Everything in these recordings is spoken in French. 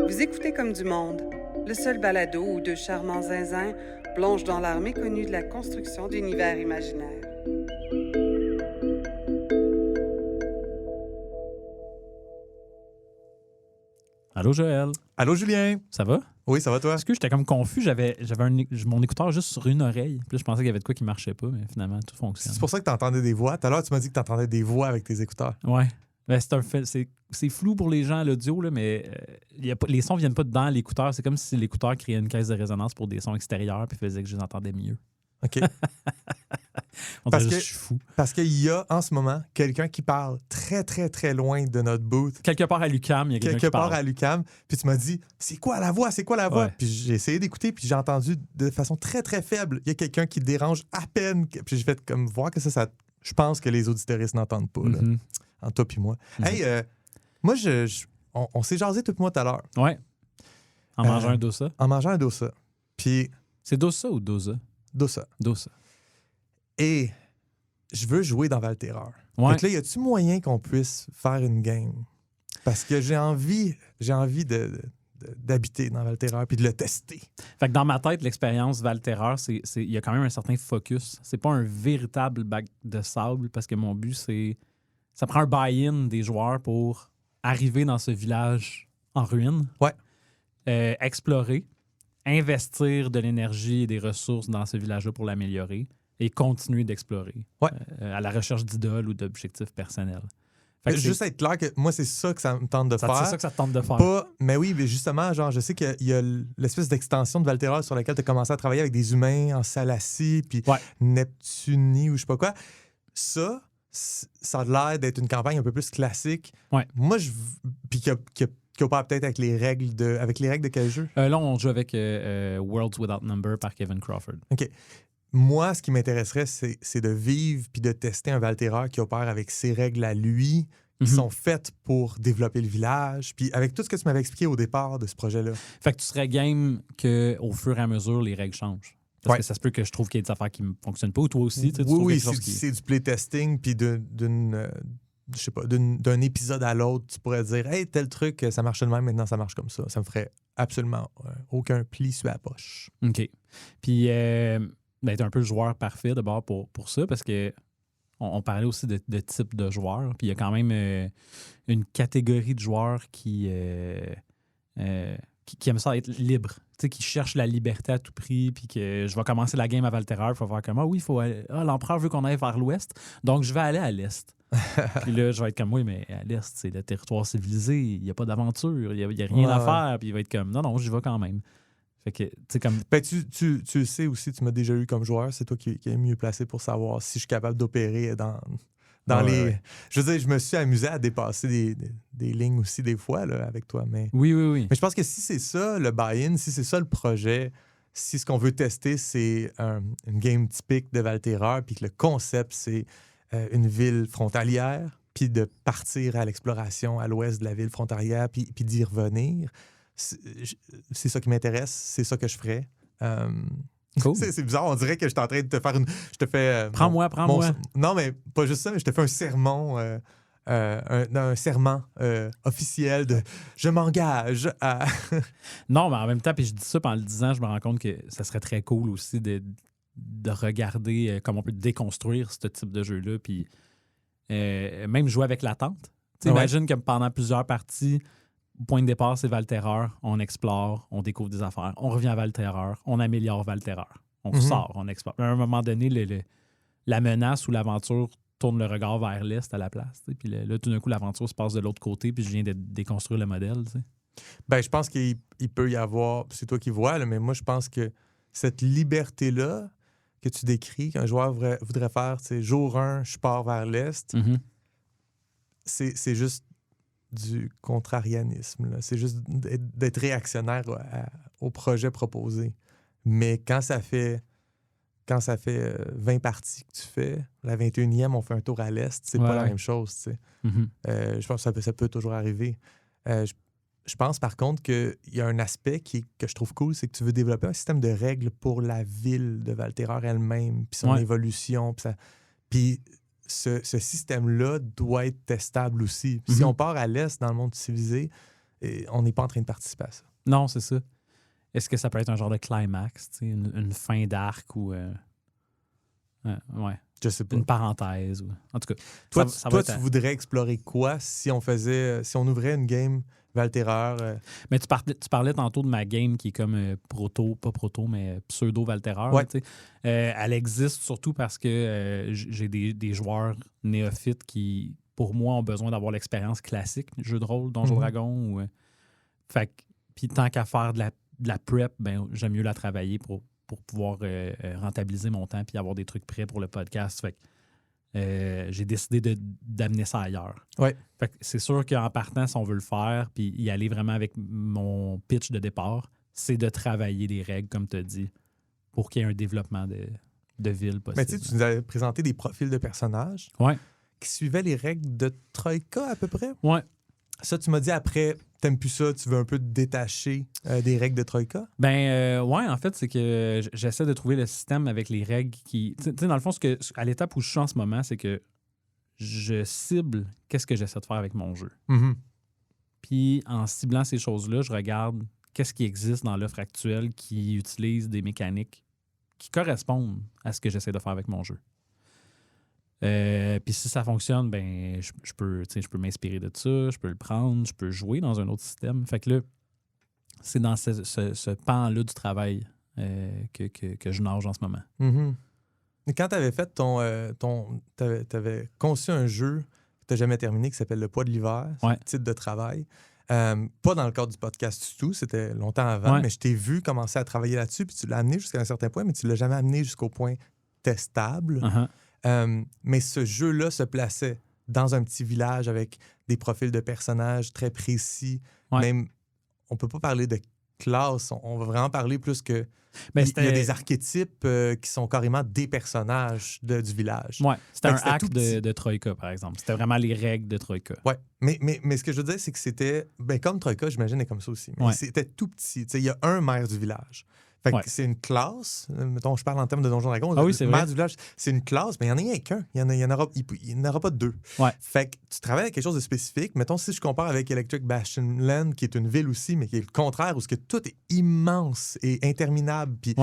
Vous écoutez Comme du monde, le seul balado où deux charmants zinzins plongent dans l'art méconnu de la construction d'univers imaginaires. Allô, Joël. Allô, Julien. Ça va? Oui, ça va, toi? Parce que j'étais comme confus. J'avais mon écouteur juste sur une oreille. Puis là, je pensais qu'il y avait de quoi qui marchait pas, mais finalement, tout fonctionne. C'est pour ça que tu entendais des voix. Tout à l'heure, tu m'as dit que tu entendais des voix avec tes écouteurs. Ouais. Ben, c'est flou pour les gens à l'audio, là, mais les sons viennent pas dedans l'écouteur. C'est comme si l'écouteur créait une caisse de résonance pour des sons extérieurs puis faisait que je les entendais mieux. OK. On Parce dirait que je suis fou. Parce qu'il y a en ce moment quelqu'un qui parle très, très, très loin de notre booth. Quelque part à l'UQAM, il y a quelqu'un Quelque qui part parle. à l'UQAM. Puis tu m'as dit, c'est quoi la voix? C'est quoi la voix? Ouais. Puis j'ai essayé d'écouter, puis j'ai entendu de façon très, très faible. Il y a quelqu'un qui dérange à peine. Puis j'ai fait comme voir que ça je pense que les auditeuristes n'entendent pas, là, Mhm. entre toi puis moi. Mhm. Hey, moi, on s'est jasé tout moi tout à l'heure Ouais. En mangeant un dosa. en mangeant un dosa. Puis C'est dosa ou dosa? dosa. Dosa. Et je veux jouer dans Valterreur. Ouais. Fait que là, y a-tu moyen qu'on puisse faire une game? Parce que j'ai envie d'habiter dans Valterreur puis de le tester. Fait que dans ma tête, l'expérience Valterreur, il y a quand même un certain focus. C'est pas un véritable bac de sable parce que mon but, c'est... Ça prend un buy-in des joueurs pour arriver dans ce village en ruine. Ouais. Explorer, investir de l'énergie et des ressources dans ce village-là pour l'améliorer et continuer d'explorer Ouais. À la recherche d'idoles ou d'objectifs personnels. Fait que Juste être clair que moi, c'est ça que ça me tente de c'est faire. ça que ça te tente de faire. Mais oui, mais justement, genre, je sais qu'il y a l'espèce d'extension de Valterreur sur laquelle tu as commencé à travailler avec des humains en Salacie, puis Ouais. Neptunie ou je sais pas quoi. Ça a l'air d'être une campagne un peu plus classique. Ouais. Moi, puis qui opère peut-être avec les règles de quel jeu? Là, on joue avec Worlds Without Number par Kevin Crawford. OK. Moi, ce qui m'intéresserait, c'est de vivre puis de tester un Valterreur qui opère avec ses règles à lui, qui Mhm. sont faites pour développer le village, puis avec tout ce que tu m'avais expliqué au départ de ce projet-là. Fait que tu serais game qu'au fur et à mesure, les règles changent. Parce Ouais. que ça se peut que je trouve qu'il y a des affaires qui ne fonctionnent pas. Ou toi aussi, tu trouves Oui, quelque chose qui... c'est du playtesting, puis je sais pas, d'un épisode à l'autre, tu pourrais dire « Hey, tel truc, ça marche de même, maintenant ça marche comme ça. » Ça me ferait absolument aucun pli sur la poche. OK. Puis, t'es un peu le joueur parfait d'abord pour ça, parce que on parlait aussi de type de joueur. Puis il y a quand même une catégorie de joueurs qui aiment ça être libre. Tu sais, qui cherchent la liberté à tout prix, puis que je vais commencer la game à Valterreur, il faut faire comme, oui, il faut aller... l'empereur veut qu'on aille vers l'ouest, donc je vais aller à l'est. Puis là, je vais être comme, oui, mais à l'est, c'est le territoire civilisé, il n'y a pas d'aventure, il n'y a rien à faire, puis il va être comme, non, j'y vais quand même. Fait que, tu sais, comme... Ben, tu sais aussi, tu m'as déjà eu comme joueur, c'est toi qui es mieux placé pour savoir si je suis capable d'opérer dans les... Ouais. Je veux dire, je me suis amusé à dépasser des lignes aussi des fois là, avec toi, mais Oui. je pense que si c'est ça le buy-in, si c'est ça le projet, si ce qu'on veut tester, c'est une game typique de Valterreur, puis que le concept, c'est une ville frontalière, puis de partir à l'exploration à l'ouest de la ville frontalière, puis d'y revenir, c'est ça qui m'intéresse, c'est ça que je ferais. Cool. C'est bizarre, on dirait que je suis en train de te faire une... Je te fais... Prends-moi. Non, mais pas juste ça, mais je te fais un sermon... un serment officiel de « Je m'engage à... » Non, mais en même temps, puis je dis ça, puis en le disant, je me rends compte que ça serait très cool aussi de regarder comment on peut déconstruire ce type de jeu-là, puis même jouer avec l'attente. Tu sais, imagine que pendant plusieurs parties, point de départ, c'est Valterreur, on explore, on découvre des affaires, on revient à Valterreur, on améliore Valterreur, on ressort, on explore. À un moment donné, la menace ou l'aventure tourne le regard vers l'est à la place. T'sais. Puis là, tout d'un coup, l'aventure se passe de l'autre côté, puis je viens de déconstruire le modèle. T'sais. Ben, je pense qu'il peut y avoir... C'est toi qui vois, là, mais moi, je pense que cette liberté-là que tu décris, qu'un joueur voudrait faire, c'est jour 1, je pars vers l'est, c'est juste du contrarianisme. Là. C'est juste d'être réactionnaire au projet proposé. Mais quand ça fait 20 parties que tu fais, la 21e, on fait un tour à l'est, c'est pas la même chose. Tu sais. Je pense que ça peut toujours arriver. Je pense par contre qu'il y a un aspect que je trouve cool, c'est que tu veux développer un système de règles pour la ville de Valterreur elle-même, puis son évolution. Puis ce système-là doit être testable aussi. Si on part à l'est dans le monde civilisé, on n'est pas en train de participer à ça. Non, c'est ça. Est-ce que ça peut être un genre de climax, une fin d'arc ou... ouais. Je sais pas. Une parenthèse. En tout cas, toi, tu voudrais explorer quoi si on ouvrait une game Valterreur? Mais tu parlais tantôt de ma game qui est comme pas proto, mais pseudo-Valterreur. Ouais. Elle existe surtout parce que j'ai des joueurs néophytes qui, pour moi, ont besoin d'avoir l'expérience classique, jeu de rôle, Donjon Dragon. Puis tant qu'à faire de la prep, ben, j'aime mieux la travailler pour pouvoir rentabiliser mon temps puis avoir des trucs prêts pour le podcast. Fait que j'ai décidé d'amener ça ailleurs. Ouais. Fait que c'est sûr qu'en partant, si on veut le faire puis y aller vraiment avec mon pitch de départ, c'est de travailler des règles, comme tu as dit, pour qu'il y ait un développement de ville possible. Mais tu nous avais présenté des profils de personnages qui suivaient les règles de Troïka à peu près. Ouais. Ça, tu m'as dit après, t'aimes plus ça, tu veux un peu te détacher des règles de Troïka? Ben, ouais, en fait, c'est que j'essaie de trouver le système avec les règles qui. Tu sais, dans le fond, à l'étape où je suis en ce moment, c'est que je cible qu'est-ce que j'essaie de faire avec mon jeu. Mm-hmm. Puis, en ciblant ces choses-là, je regarde qu'est-ce qui existe dans l'offre actuelle qui utilise des mécaniques qui correspondent à ce que j'essaie de faire avec mon jeu. Puis si ça fonctionne, ben je peux m'inspirer de ça, je peux le prendre, je peux jouer dans un autre système. Fait que là, c'est dans ce pan-là du travail que je nage en ce moment. Mm-hmm. Et quand tu avais fait t'avais conçu un jeu que tu n'as jamais terminé qui s'appelle Le poids de l'hiver, c'est le titre de travail. Pas dans le cadre du podcast du tout, c'était longtemps avant, mais je t'ai vu commencer à travailler là-dessus, puis tu l'as amené jusqu'à un certain point, mais tu ne l'as jamais amené jusqu'au point testable. Mais ce jeu-là se plaçait dans un petit village avec des profils de personnages très précis. Même, on peut pas parler de classe, on va vraiment parler plus que... il y a des archétypes qui sont carrément des personnages du village. Ouais, c'était un hack de Troïka, par exemple. C'était vraiment les règles de Troïka. Ouais, mais ce que je veux dire, c'est que c'était... Ben, comme Troïka, j'imagine, est comme ça aussi. Mais c'était tout petit. Il y a un maire du village. Fait que c'est une classe. Mettons, je parle en termes de Donjon Dragon. Ah oui, c'est vrai. Du village, c'est une classe, mais il n'y en a rien qu'un. Il n'y en aura pas deux. Ouais. Fait que tu travailles avec quelque chose de spécifique. Mettons, si je compare avec Electric Bastion Land, qui est une ville aussi, mais qui est le contraire, où tout est immense et interminable. Puis,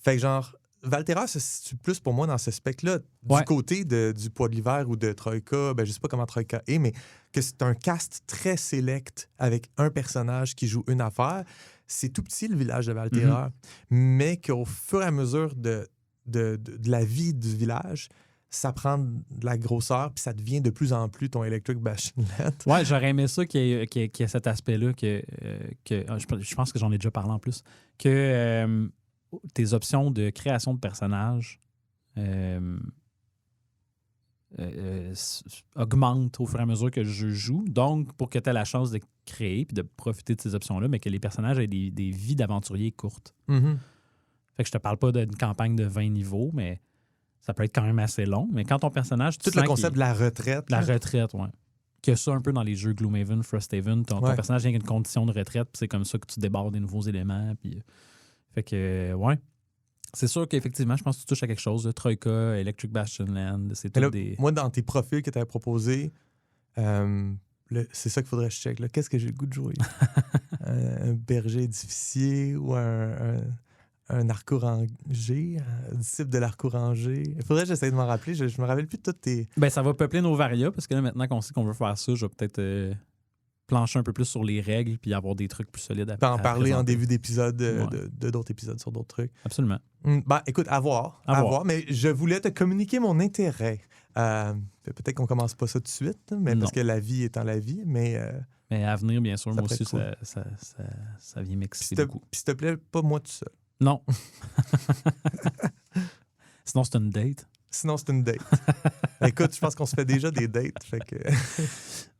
fait que genre, Valterra se situe plus pour moi dans ce spectre-là, du côté du poids de l'hiver ou de Troïka. Ben, je sais pas comment Troïka est, mais que c'est un cast très select avec un personnage qui joue une affaire. C'est tout petit, le village de Valterra, mais qu'au fur et à mesure de la vie du village, ça prend de la grosseur, puis ça devient de plus en plus ton Electric Bastion Land. Ouais, j'aurais aimé ça qu'il y ait cet aspect-là, que je pense que j'en ai déjà parlé en plus, que tes options de création de personnages augmente au fur et à mesure que je joue. Donc, pour que tu aies la chance de créer et de profiter de ces options-là, mais que les personnages aient des vies d'aventuriers courtes. Mm-hmm. Fait que je te parle pas d'une campagne de 20 niveaux, mais ça peut être quand même assez long. Mais quand ton personnage... Tout le concept de la retraite. La retraite, oui. Qu'il y a ça un peu dans les jeux Gloomhaven, Frosthaven. Ton personnage vient avec une condition de retraite, puis c'est comme ça que tu débordes des nouveaux éléments. Puis... Fait que, c'est sûr qu'effectivement, je pense que tu touches à quelque chose. Troïka, Electric Bastion Land, c'est tout des... Moi, dans tes profils que tu avais proposés, c'est ça qu'il faudrait que je check. Là. Qu'est-ce que j'ai le goût de jouer? Un berger édificier ou un arc-orangé, un disciple de l'arc-orangé. Il faudrait que j'essaie de m'en rappeler. Je me rappelle plus de toutes tes... Ben, ça va peupler nos varias, parce que là, maintenant qu'on sait qu'on veut faire ça, je vais peut-être... plancher un peu plus sur les règles puis avoir des trucs plus solides à en parler en début d'épisode de d'autres épisodes sur d'autres trucs. Absolument. Ben, écoute, à voir. Mais je voulais te communiquer mon intérêt. Peut-être qu'on commence pas ça tout de suite, mais parce que la vie étant la vie, mais à venir, bien sûr, moi aussi, cool. ça vient m'exciter beaucoup. Puis s'il te plaît, pas moi tout seul. Non. Sinon, c'est une date. Sinon, c'est une date. Écoute, je pense qu'on se fait déjà des dates. Fait que...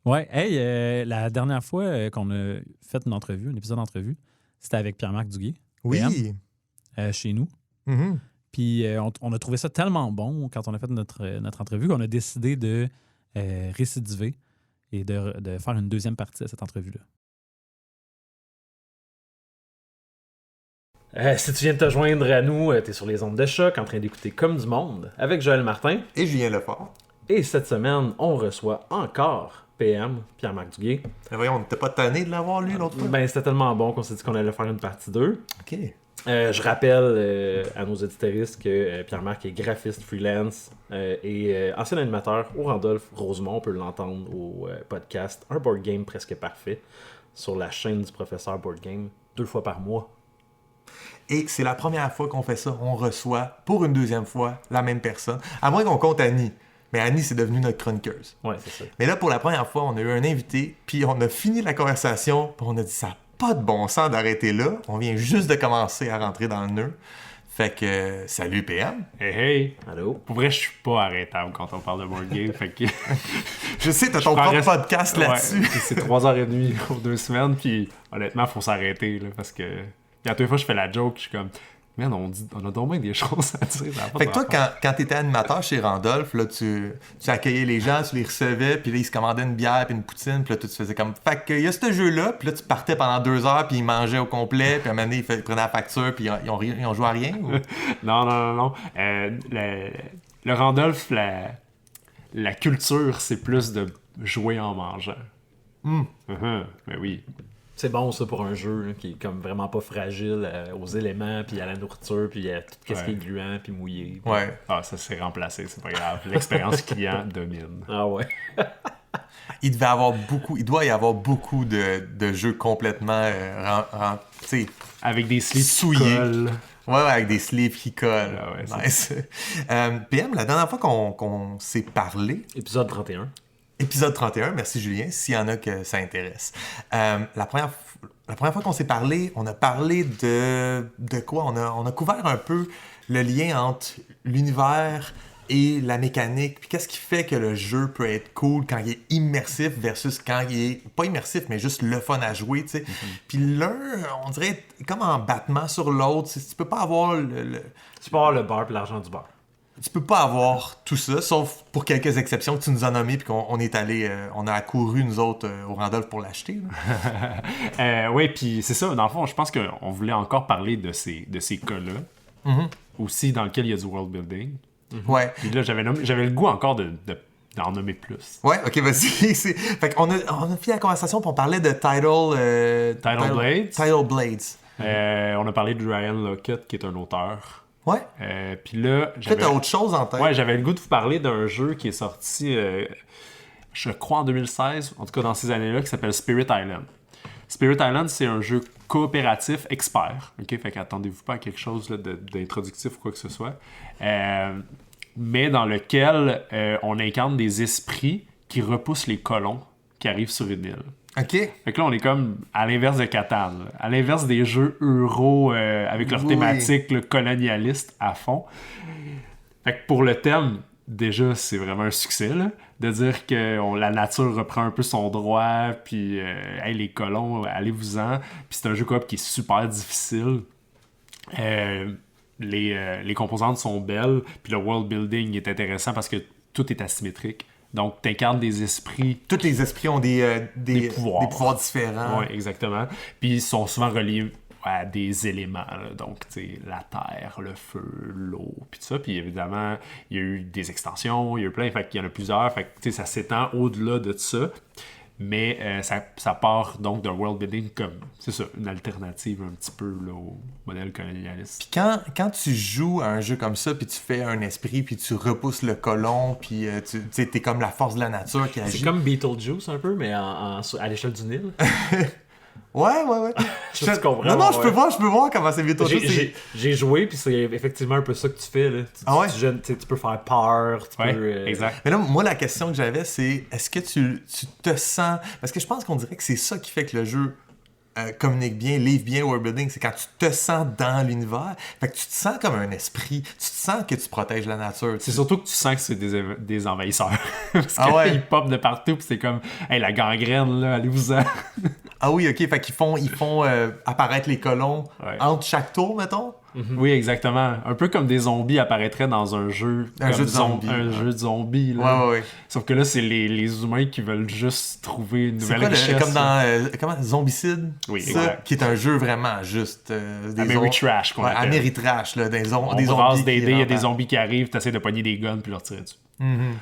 Ouais. Hey, la dernière fois qu'on a fait un épisode d'entrevue, c'était avec Pierre-Marc Duguay. Oui. PM, chez nous. Mm-hmm. Puis on a trouvé ça tellement bon quand on a fait notre entrevue qu'on a décidé de récidiver et de faire une deuxième partie à cette entrevue-là. Si tu viens de te joindre à nous, tu es sur les ondes de choc en train d'écouter Comme du monde avec Joël Martin et Julien Lefort. Et cette semaine, on reçoit encore PM, Pierre-Marc Duguay. Voyons, on n'était pas tanné de l'avoir lu l'autre fois? Ben, c'était tellement bon qu'on s'est dit qu'on allait faire une partie 2. OK. Je rappelle à nos auditeuristes que Pierre-Marc est graphiste freelance et ancien animateur au Randolph Rosemont. On peut l'entendre au podcast Un Board Game Presque Parfait sur la chaîne du professeur Board Game 2 fois par mois. Et c'est la première fois qu'on fait ça. On reçoit pour une deuxième fois la même personne. À moins qu'on compte Annie. Mais Annie, c'est devenue notre chroniqueuse. Ouais, c'est ça. Mais là, pour la première fois, on a eu un invité, puis on a fini la conversation, puis on a dit ça n'a pas de bon sens d'arrêter là. On vient juste de commencer à rentrer dans le nœud. Fait que, salut PM. Hey! Allô? Pour vrai, je suis pas arrêtable quand on parle de board game. Fait que... Je sais, t'as ton propre podcast là-dessus. Ouais, c'est 3h30 ou 2 semaines, puis honnêtement, faut s'arrêter, là, parce que... Puis à toutes les fois, je fais la joke, je suis comme... Man, on a donc bien des choses à dire. Fait que toi, quand t'étais animateur chez Randolph, là, tu accueillais les gens, tu les recevais, puis là, ils se commandaient une bière puis une poutine, puis là, tu faisais comme... Fait que, il y a ce jeu-là, puis là, tu partais pendant 2 heures, puis ils mangeaient au complet, puis à un moment donné, ils prenaient la facture, puis ils ont joué à rien, ou... Non. Le Randolph, la culture, c'est plus de jouer en mangeant. Mais oui. C'est bon ça pour un jeu là, qui est comme vraiment pas fragile aux éléments, puis à la nourriture, puis à tout ce qui est gluant, puis mouillé. Puis... Ouais. Ah, ça s'est remplacé, c'est pas grave. L'expérience client domine. Ah ouais. Il doit y avoir beaucoup de jeux complètement avec des sleeves souillés. qui collent. Ouais, avec des sleeves qui collent. Ah ouais, nice. PM, la dernière fois qu'on s'est parlé... Épisode 31. Épisode 31, merci Julien, s'il y en a que ça intéresse. La première fois qu'on s'est parlé, on a parlé de quoi? On a couvert un peu le lien entre l'univers et la mécanique. Puis qu'est-ce qui fait que le jeu peut être cool quand il est immersif versus quand il est pas immersif, mais juste le fun à jouer, tu sais. Puis l'un, on dirait, comme en battement sur l'autre, tu peux pas avoir Tu peux avoir le beurre et l'argent du beurre. Tu peux pas avoir tout ça, sauf pour quelques exceptions que tu nous as nommées, puis qu'on est allé, on a accouru, nous autres, au Randolph pour l'acheter. Oui, puis c'est ça, dans le fond, je pense qu'on voulait encore parler de ces cas-là, aussi dans lequel il y a du world building. Ouais. Puis là, j'avais le goût encore d'en nommer plus. Ouais, ok, vas-y. Fait qu'on a fini la conversation, puis on parlait de Tidal Blades. Tidal Blades. On a parlé de Ryan Lockett, qui est un auteur. Ouais. Puis là, peut-être t'as autre chose en tête. Ouais, j'avais le goût de vous parler d'un jeu qui est sorti, je crois en 2016, en tout cas dans ces années-là, qui s'appelle Spirit Island. Spirit Island, c'est un jeu coopératif expert. OK? Fait qu'attendez-vous pas à quelque chose là, d'introductif ou quoi que ce soit. Mais dans lequel on incarne des esprits qui repoussent les colons qui arrivent sur une île. OK. Fait que là, on est comme à l'inverse de Catan, là. À l'inverse des jeux euro avec leur thématique là, colonialiste à fond. Fait que pour le thème, déjà, c'est vraiment un succès, là, de dire que la nature reprend un peu son droit, puis hey, les colons, allez-vous-en. Puis c'est un jeu coop qui est super difficile. Les composantes sont belles, puis le world building est intéressant parce que tout est asymétrique. Donc, tu incarnes des esprits. Tous les esprits ont des pouvoirs différents. Oui, exactement. Puis ils sont souvent reliés à des éléments. Là. Donc, tu sais, la terre, le feu, l'eau, puis tout ça. Puis évidemment, il y a eu des extensions, il y a eu plein. Fait qu'il y en a plusieurs. Fait que, tu sais, ça s'étend au-delà de ça. Mais ça part donc d'un world building comme, c'est ça, une alternative un petit peu là, au modèle colonialiste. Puis quand tu joues à un jeu comme ça, puis tu fais un esprit, puis tu repousses le colon, puis t'es comme la force de la nature qui agit. C'est comme Beetlejuice un peu, mais à l'échelle du Nil. Ouais. Tu comprends? Non, je peux voir comment c'est Beetlejuice. J'ai joué, puis c'est effectivement un peu ça que tu fais. Là. Tu peux faire peur. Tu peux, exact. Mais là, moi, la question que j'avais, c'est est-ce que tu te sens... Parce que je pense qu'on dirait que c'est ça qui fait que le jeu communique bien, livre bien le world building, c'est quand tu te sens dans l'univers. Fait que tu te sens comme un esprit. Tu te sens que tu protèges la nature. C'est surtout que tu sens que c'est des envahisseurs. Parce qu'ils popent de partout, puis c'est comme, hey, la gangrène, là, allez-vous-en. Ah oui, ok. Fait qu'ils font apparaître les colons entre chaque tour, mettons. Mm-hmm. Oui, exactement. Un peu comme des zombies apparaîtraient dans un jeu. Un jeu de zombies. Un jeu de zombies. Là. Ouais. Sauf que là, c'est les humains qui veulent juste trouver une nouvelle richesse. Comme dans Zombicide. Oui, ça, exact. qui est un jeu vraiment juste... Ameritrash, qu'on appelle. Ameritrash, là, des On zombies. brasse des dés, il y a des zombies qui arrivent, t'essaies de pogner des guns puis leur tirer dessus. Mm-hmm.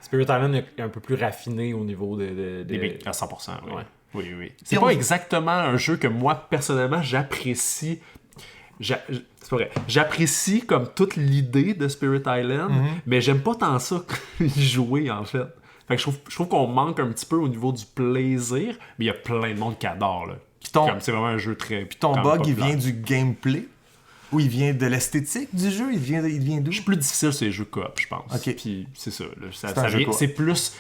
Spirit Island est un peu plus raffiné au niveau À 100%, oui. Ouais. Oui. C'est pas exactement un jeu que moi, personnellement, j'apprécie. C'est pas vrai. J'apprécie comme toute l'idée de Spirit Island, mais j'aime pas tant ça y jouer, en fait. Fait que je trouve qu'on manque un petit peu au niveau du plaisir, mais il y a plein de monde qui adore, là. C'est vraiment un jeu très... Puis ton bug, il vient du gameplay? Ou il vient de l'esthétique du jeu? Il vient d'où? Je suis plus difficile sur les jeux coop, je pense. Ok. Puis c'est ça. Là, C'est plus...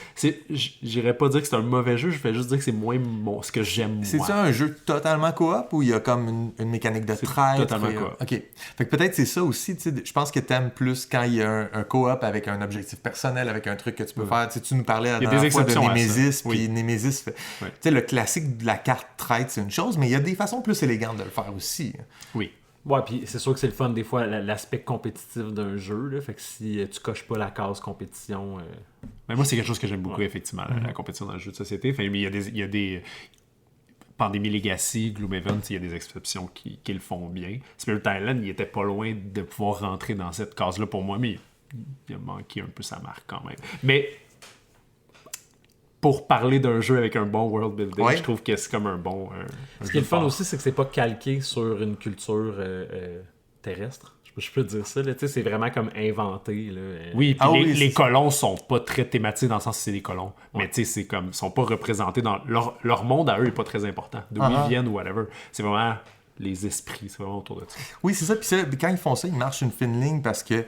J'irais pas dire que c'est un mauvais jeu, je vais juste dire que c'est moins ce que j'aime moi. C'est-tu un jeu totalement coop ou il y a comme une mécanique de traite? Totalement coop. OK. Fait que peut-être c'est ça aussi. Je pense que t'aimes plus quand il y a un coop avec un objectif personnel, avec un truc que tu peux faire. Tu nous parlais la dernière fois de Nemesis, puis Nemesis fait... Le classique de la carte traite, c'est une chose, mais il y a des façons plus élégantes de le faire aussi. Oui. Ouais, puis c'est sûr que c'est le fun des fois, l'aspect compétitif d'un jeu. Là, fait que si tu coches pas la case compétition. Mais moi, c'est quelque chose que j'aime beaucoup, effectivement, la compétition dans le jeu de société. Fait, mais il y a des Pandémie Legacy, Gloomhaven, il y a des exceptions qui le font bien. Spirit Island, il était pas loin de pouvoir rentrer dans cette case-là pour moi, mais il a manqué un peu sa marque quand même. Mais pour parler d'un jeu avec un bon world building, je trouve que c'est comme un bon... Ce qui est le fun aussi, c'est que c'est pas calqué sur une culture terrestre. Je peux dire ça, là, c'est vraiment comme inventé. Là. Oui, puis les colons sont pas très thématisés dans le sens que c'est des colons. Ouais. Mais c'est comme, ils sont pas représentés dans... Leur monde à eux est pas très important. D'où ils viennent ou whatever. C'est vraiment les esprits, c'est vraiment autour de ça. Oui, c'est ça. Puis quand ils font ça, ils marchent une fine ligne parce que...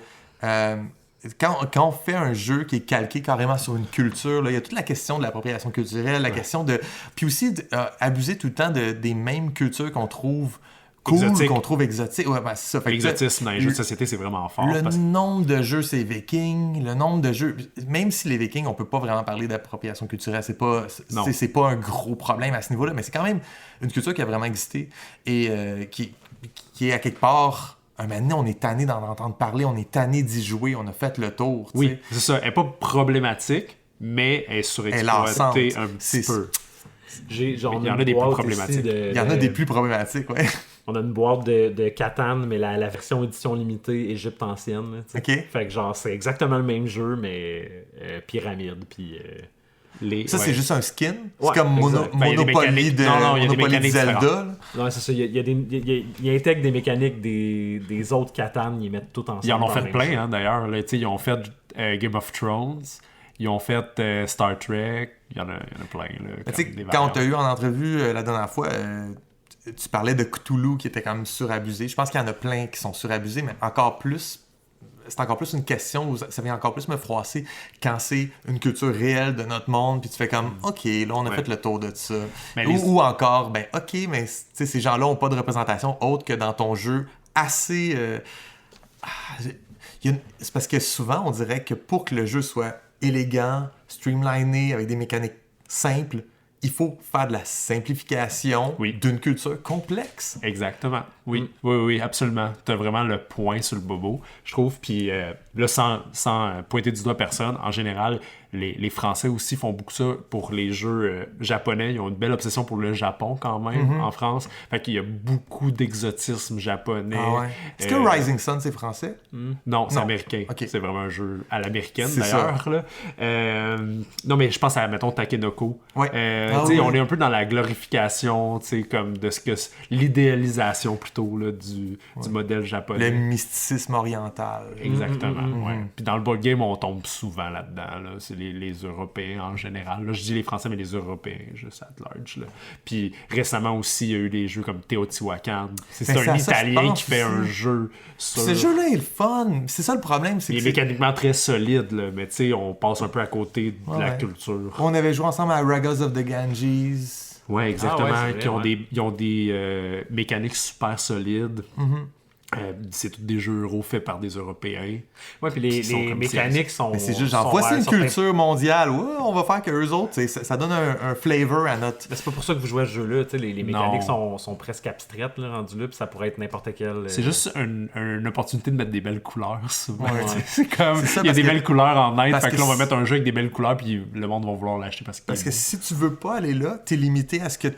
Quand on fait un jeu qui est calqué carrément sur une culture, là, il y a toute la question de l'appropriation culturelle, la question de... Puis aussi, abuser tout le temps des mêmes cultures qu'on trouve cool, qu'on trouve exotiques. Ouais, ben, c'est ça. L'exotisme dans les jeux de société, c'est vraiment fort. Nombre de jeux, c'est Vikings. Le nombre de jeux... Même si les Vikings, on peut pas vraiment parler d'appropriation culturelle, c'est pas un gros problème à ce niveau-là, mais c'est quand même une culture qui a vraiment existé et qui est à quelque part... Maintenant, on est tanné d'en entendre parler, on est tanné d'y jouer, on a fait le tour. Oui, c'est ça. Elle n'est pas problématique, mais elle est surexploitée un petit peu. Il y en a des plus problématiques. Il y en a des plus problématiques, oui. On a une boîte de Catan, mais la version édition limitée Égypte ancienne. OK. Fait que genre, c'est exactement le même jeu, mais pyramide, puis... c'est juste un skin? C'est comme Monopoly de Zelda? Non, c'est ça. Il intègre des mécaniques des autres Catan, ils mettent tout ensemble. Ils en ont fait plein, d'ailleurs. Ils ont fait Game of Thrones, ils ont fait Star Trek, il y en a plein. Quand on t'a eu en entrevue la dernière fois, tu parlais de Cthulhu qui était quand même surabusé. Je pense qu'il y en a plein qui sont surabusés, mais encore plus... C'est encore plus une question où ça vient encore plus me froisser quand c'est une culture réelle de notre monde, puis tu fais comme, OK, là, on a fait le tour de ça. Ou encore, OK, mais ces gens-là n'ont pas de représentation autre que dans ton jeu assez... C'est parce que souvent, on dirait que pour que le jeu soit élégant, streamliné, avec des mécaniques simples, il faut faire de la simplification d'une culture complexe. Exactement. Oui, absolument. Tu as vraiment le point sur le bobo, je trouve. Puis là, sans pointer du doigt personne, en général, les Français aussi font beaucoup ça pour les jeux japonais. Ils ont une belle obsession pour le Japon quand même en France. Fait qu'il y a beaucoup d'exotisme japonais. Ah ouais. Est-ce que Rising Sun, c'est français? Non, c'est américain. Okay. C'est vraiment un jeu à l'américaine d'ailleurs. Non, mais je pense à, mettons, Takenoko. Ouais. On est un peu dans la glorification, comme de ce que l'idéalisation plutôt là, du modèle japonais. Le mysticisme oriental. Exactement. Ouais. Puis dans le board game, on tombe souvent là-dedans. Là. C'est les Européens en général. Là, je dis les Français, mais les Européens, juste at large. Là. Puis récemment aussi, il y a eu des jeux comme Teotihuacan. C'est un Italien qui fait un jeu sur... Ce jeu-là est le fun. C'est ça le problème. Il est mécaniquement très solide, là, mais tu sais, on passe un peu à côté de la culture. On avait joué ensemble à Ragas of the Ganges. Oui, exactement. Ils ont des mécaniques super solides. C'est tous des jeux euros faits par des Européens. Oui, puis les mécaniques sont... Mais c'est juste genre, voici une culture mondiale. Ouais, on va faire qu'eux autres, ça donne un flavor à notre... Mais c'est pas pour ça que vous jouez à ce jeu-là. Les mécaniques sont presque abstraites, là, rendues là, puis ça pourrait être n'importe quel... C'est juste une opportunité de mettre des belles couleurs, souvent. C'est comme, il y a des belles couleurs en net, fait que là, on va mettre un jeu avec des belles couleurs, puis le monde va vouloir l'acheter parce que si tu veux pas aller là, t'es limité à ce que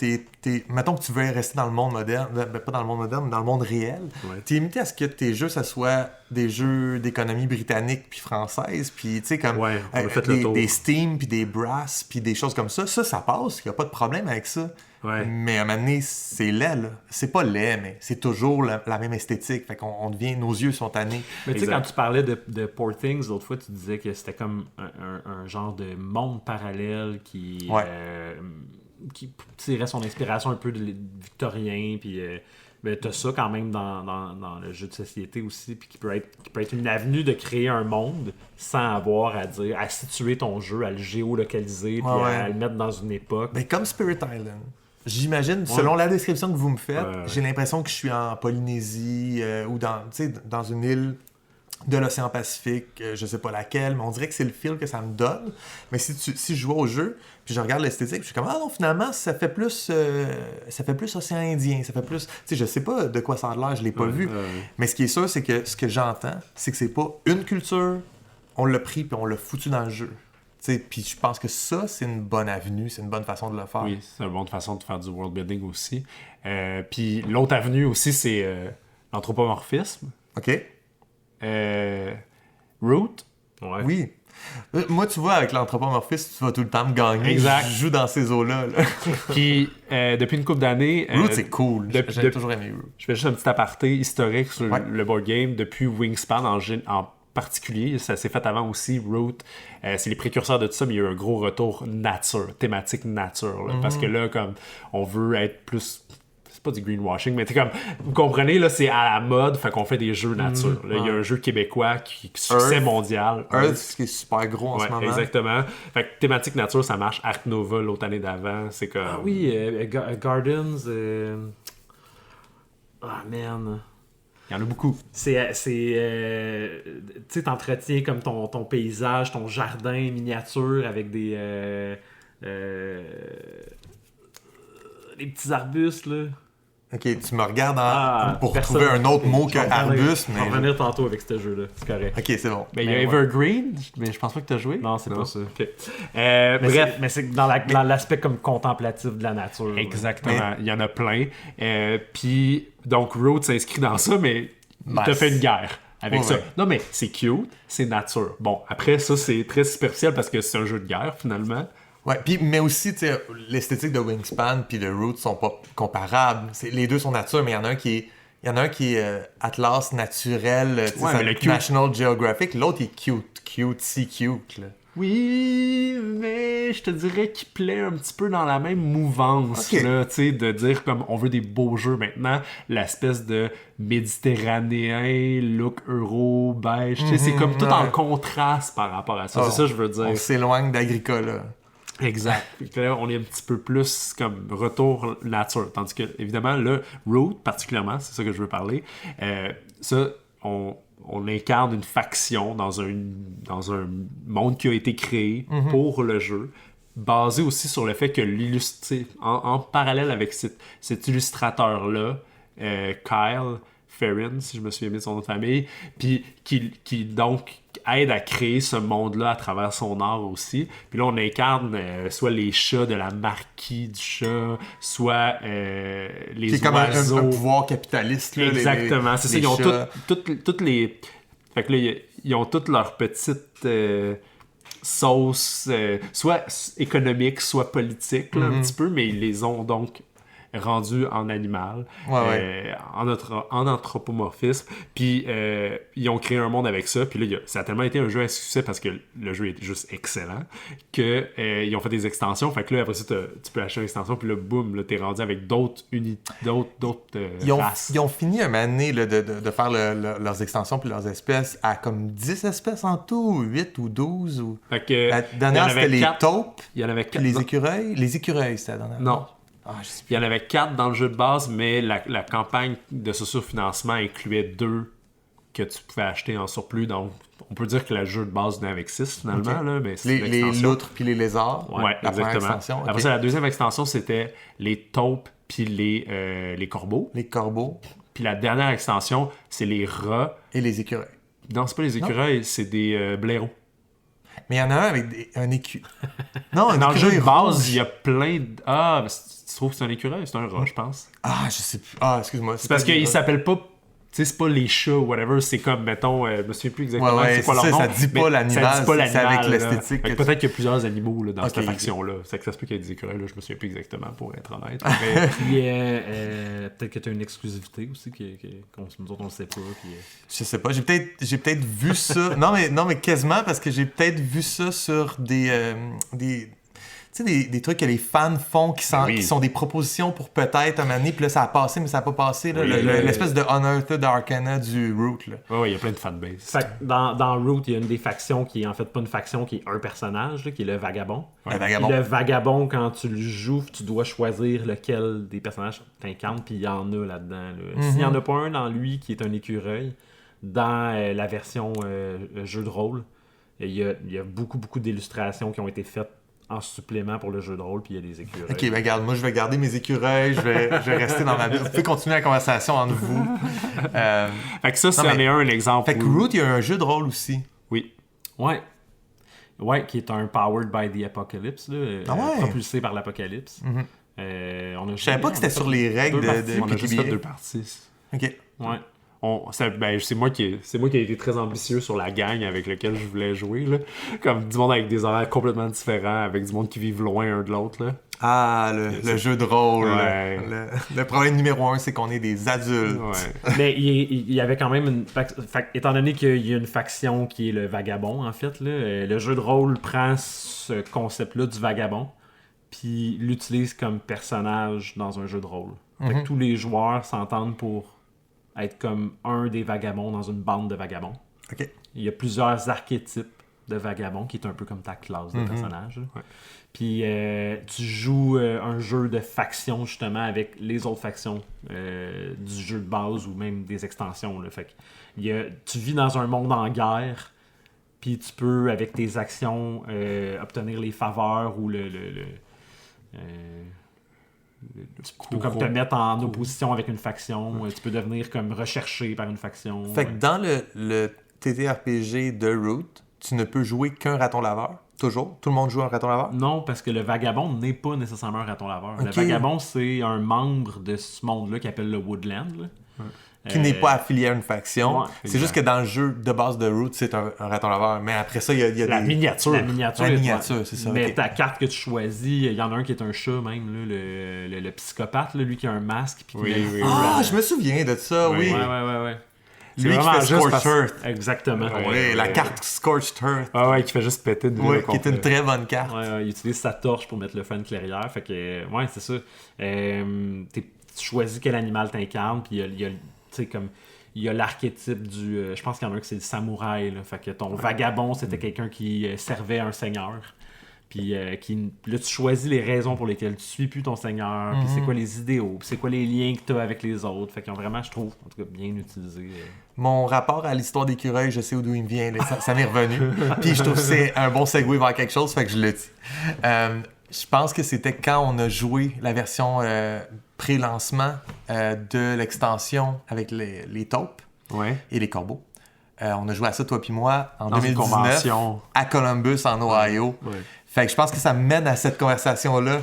mettons que tu veux rester dans le monde moderne, pas dans le monde moderne, mais dans le monde réel. T'es limité à ce que tes jeux, ça soit des jeux d'économie britannique puis française, puis tu sais, comme Ouais, on a fait le tour. des Steam, puis des Brass, puis des choses comme ça. Ça passe, il n'y a pas de problème avec ça. Ouais. Mais à un moment donné, c'est laid, là. C'est pas laid, mais c'est toujours la même esthétique. Fait qu'on devient... Nos yeux sont tannés. Mais tu sais, Exact. quand tu parlais de Poor Things, l'autre fois, tu disais que c'était comme un genre de monde parallèle qui tirait son inspiration un peu de victorien, puis ben, t'as ça quand même dans le jeu de société aussi, puis qui peut être une avenue de créer un monde sans avoir à situer ton jeu, à le géolocaliser, puis à le mettre dans une époque. Mais comme Spirit Island. J'imagine, selon la description que vous me faites, j'ai l'impression que je suis en Polynésie ou dans une île de l'océan Pacifique, je sais pas laquelle, mais on dirait que c'est le feel que ça me donne. Mais si je joue au jeu, puis je regarde l'esthétique, je suis comme, ah non, finalement, ça fait plus océan Indien, ça fait plus... Tu sais, je sais pas de quoi ça a l'air, je l'ai pas vu. Mais ce qui est sûr, c'est que ce que j'entends, c'est que c'est pas une culture, on l'a pris puis on l'a foutu dans le jeu. Puis je pense que ça, c'est une bonne avenue, c'est une bonne façon de le faire. Oui, c'est une bonne façon de faire du world building aussi. Puis l'autre avenue aussi, c'est l'anthropomorphisme. OK? Root. Ouais. Oui. Moi, tu vois, avec l'anthropomorphisme, tu vas tout le temps me gagner. Exact. Je joue dans ces eaux-là. Là. Puis depuis une couple d'années... Root, c'est cool. J'ai toujours aimé Root. Je fais juste un petit aparté historique sur Ouais. le board game. Depuis Wingspan en particulier, ça s'est fait avant aussi, Root. C'est les précurseurs de tout ça, mais il y a eu un gros retour nature, thématique nature. Là, Parce que là, comme on veut être plus... C'est pas du greenwashing, mais comme vous comprenez, là, c'est à la mode, fait qu'on fait des jeux nature. Là, il y a un jeu québécois qui succès mondial. Earth, ce qui est super gros en ce moment. Exactement. Fait que thématique nature, ça marche. Ark Nova, l'autre année d'avant, c'est comme... Ah oui, Gardens... Ah, man... Il y en a beaucoup. Tu sais, t'entretiens comme ton paysage, ton jardin miniature avec des petits arbustes, là. OK, tu me regardes pour personne- trouver un autre mot Je que vais en revenir- arbuste, Je vais en mais... revenir tantôt avec ce jeu-là, c'est correct. OK, c'est bon. Mais il y a Mais Evergreen, mais je pense pas que tu as joué. Non, c'est pas ça. Ok. Bref, mais c'est dans l'aspect comme contemplatif de la nature. Exactement. Il y en a plein. Puis, donc, Road s'inscrit dans ça, mais il Ben, t'a fait une guerre avec ouais, ça. ouais. Non, mais c'est cute, c'est nature. Bon, après, ça, c'est très superficiel parce que c'est un jeu de guerre, finalement. Ouais, mais aussi, tu sais, l'esthétique de Wingspan puis de Root sont pas comparables. Les deux sont nature, mais il y en a un qui est Atlas naturel, tu sais, Ouais, mais le cute. National Geographic, l'autre est cute, là. Oui, mais je te dirais qu'il plaît un petit peu dans la même mouvance, Ok. là, tu sais, de dire comme on veut des beaux jeux maintenant, l'espèce de méditerranéen, look euro, beige, tu sais, c'est comme tout en contraste par rapport à ça. Oh, C'est ça que je veux dire. On s'éloigne d'Agricola. Exact. Fait que là, on est un petit peu plus comme retour nature. Tandis que, évidemment, le Root, particulièrement, c'est ça que je veux parler, ça, on incarne une faction dans un monde qui a été créé pour le jeu, basé aussi sur le fait que en parallèle avec cet illustrateur-là, Kyle Ferrin, si je me souviens bien de son nom de famille, puis qui donc aide à créer ce monde-là à travers son art aussi. Puis là, on incarne soit les chats de la marquise du chat, soit les C'est comme oiseaux. un pouvoir capitaliste, là. Exactement, c'est ça. Ils ont chats. toutes les... Fait que là, ils ont toutes leurs petites sauces, soit économiques, soit politiques, là, un petit peu, mais ils les ont donc rendues en animal, en anthropomorphisme. Puis ils ont créé un monde avec ça. Puis là, ça a tellement été un jeu à succès parce que le jeu est juste excellent que ils ont fait des extensions. Fait que là, après ça, tu peux acheter une extension. Puis là, boum, là, t'es rendu avec d'autres unités, d'autres races. Ils ont fini un moment donné là, de faire leurs extensions puis leurs espèces à comme 10 espèces en tout, ou 8 ou 12. Ou... Fait que, La dernière, c'était les taupes, Il y en avait puis 4. les écureuils. Les écureuils, c'était la dernière. Non. Ah, je sais Il y en avait 4 dans le jeu de base, mais la campagne de sociofinancement incluait 2 que tu pouvais acheter en surplus. Donc, on peut dire que le jeu de base venait avec 6 finalement. Ok. Là, mais c'est les l'extension. loutres puis les lézards. Ouais, la première exactement. extension. ok. Après ça, la deuxième extension, c'était les taupes puis les corbeaux. Les corbeaux Puis la dernière extension, c'est les rats. et les écureuils. Non, c'est pas les écureuils, c'est des blaireaux. Mais il y en a un avec un écu. Non, un Dans le jeu de écureuil base, rouge. il y a plein de... Ah, mais tu trouves que c'est un écureuil? C'est un rat, je pense. Ah, je sais plus. Ah, excuse-moi. C'est parce qu'il s'appelle pas sais, c'est pas les chats ou whatever, c'est comme, mettons, je me souviens plus exactement Ouais, c'est quoi leur nom. ça dit pas l'animal, ça dit pas c'est avec là. l'esthétique. Fait que peut-être qu'il y a plusieurs animaux là, dans Ok, cette faction-là. C'est que ça se peut qu'il y ait des écureuils, là, je me souviens plus exactement, pour être honnête. Mais, Puis peut-être que tu as une exclusivité aussi, nous autres on le sait pas. Puis, Je sais pas, j'ai peut-être vu ça. Non mais quasiment, parce que j'ai peut-être vu ça sur des tu sais, des trucs que les fans font qui sont des propositions pour peut-être un moment donné, puis là, ça a passé, mais ça n'a pas passé. Là, Oui, l'espèce de Unearthed Arcana du Root. Là. ouais, il y a plein de fanbase. Fait que dans Root, il y a une des factions qui est en fait pas une faction, qui est un personnage, là, qui est le Vagabond. Le Vagabond. Puis le Vagabond, quand tu le joues, tu dois choisir lequel des personnages t'incarne, puis il y en a là-dedans. Là. S'il n'y en a pas un dans lui qui est un écureuil, dans la version jeu de rôle, il y a beaucoup d'illustrations qui ont été faites en supplément pour le jeu de rôle, puis il y a des écureuils. Ok, ben regarde, moi je vais garder mes écureuils, je vais rester dans ma bulle. Vous pouvez continuer la conversation entre vous. Fait que ça, c'en est un exemple. Fait que Root, il y a un jeu de rôle aussi. Oui. Ouais, qui est un Powered by the Apocalypse, là, propulsé par l'Apocalypse. Je savais pas que c'était sur les règles de On a juste fait PTBA. 2 parties. Ok. Ouais. C'est moi qui ai été très ambitieux sur la gang avec laquelle je voulais jouer. Là. Comme du monde avec des horaires complètement différents, avec du monde qui vivent loin un de l'autre. Là. Ah, le jeu de rôle. Ouais. Le problème numéro 1, c'est qu'on est des adultes. Ouais. Mais il y avait quand même une... étant donné qu'il y a une faction qui est le Vagabond, en fait, là, le jeu de rôle prend ce concept-là du Vagabond, puis l'utilise comme personnage dans un jeu de rôle. Fait que tous les joueurs s'entendent pour être comme un des vagabonds dans une bande de vagabonds. Ok. Il y a plusieurs archétypes de vagabonds qui est un peu comme ta classe de personnage. Là. Ouais. Puis tu joues un jeu de faction justement avec les autres factions du jeu de base ou même des extensions. Là. Fait que tu vis dans un monde en guerre, puis tu peux avec tes actions obtenir les faveurs ou tu peux comme te mettre en opposition avec une faction, tu peux devenir comme recherché par une faction. Fait que dans le TTRPG de Root, tu ne peux jouer qu'un raton laveur. Toujours. Tout le monde joue un raton laveur. Non, parce que le vagabond n'est pas nécessairement un raton laveur. Ok. Le vagabond, c'est un membre de ce monde-là qui appelle le Woodland. Là. Qui n'est pas affilié à une faction. ouais, C'est juste que dans le jeu de base de Root, c'est un raton laveur. Mais après ça, il y a La des... miniature. La miniature. La est- miniature, c'est ça. Mais ok. ta carte que tu choisis, il y en a un qui est un chat même, là, le psychopathe, là, lui qui a un masque. Puis qui Oui, met- oui, Ah, je me souviens de ça, Oui. oui. Ouais. C'est Lui qui vraiment fait juste Scorched parce- Earth. Exactement. Oui, la carte Scorched Earth. Ah ouais, qui fait juste péter de Oui, qui est une très bonne carte. Ouais, il utilise sa torche pour mettre le feu à une clairière. Fait que, ouais, c'est ça. Tu choisis quel animal t'incarne, puis il y a tu sais, comme... Il y a l'archétype du... je pense qu'il y en a un que c'est le samouraï. Là. Fait que ton vagabond, c'était quelqu'un qui servait un seigneur. Puis là, tu choisis les raisons pour lesquelles tu suis plus ton seigneur. Puis c'est quoi les idéaux. Puis c'est quoi les liens que tu as avec les autres. Fait qu'ils ont vraiment, je trouve, en tout cas, bien utilisé. Mon rapport à l'histoire d'écureuil, je sais d'où il me vient. Là. Ça m'est revenu. Puis je trouve que c'est un bon segue vers quelque chose, fait que je le dis. Je pense que c'était quand on a joué la version pré-lancement de l'extension avec les taupes Ouais. et les corbeaux. On a joué à ça, toi puis moi, en Dans une 2019, convention. à Columbus, en Ohio. Ouais. Fait que je pense que ça mène à cette conversation-là.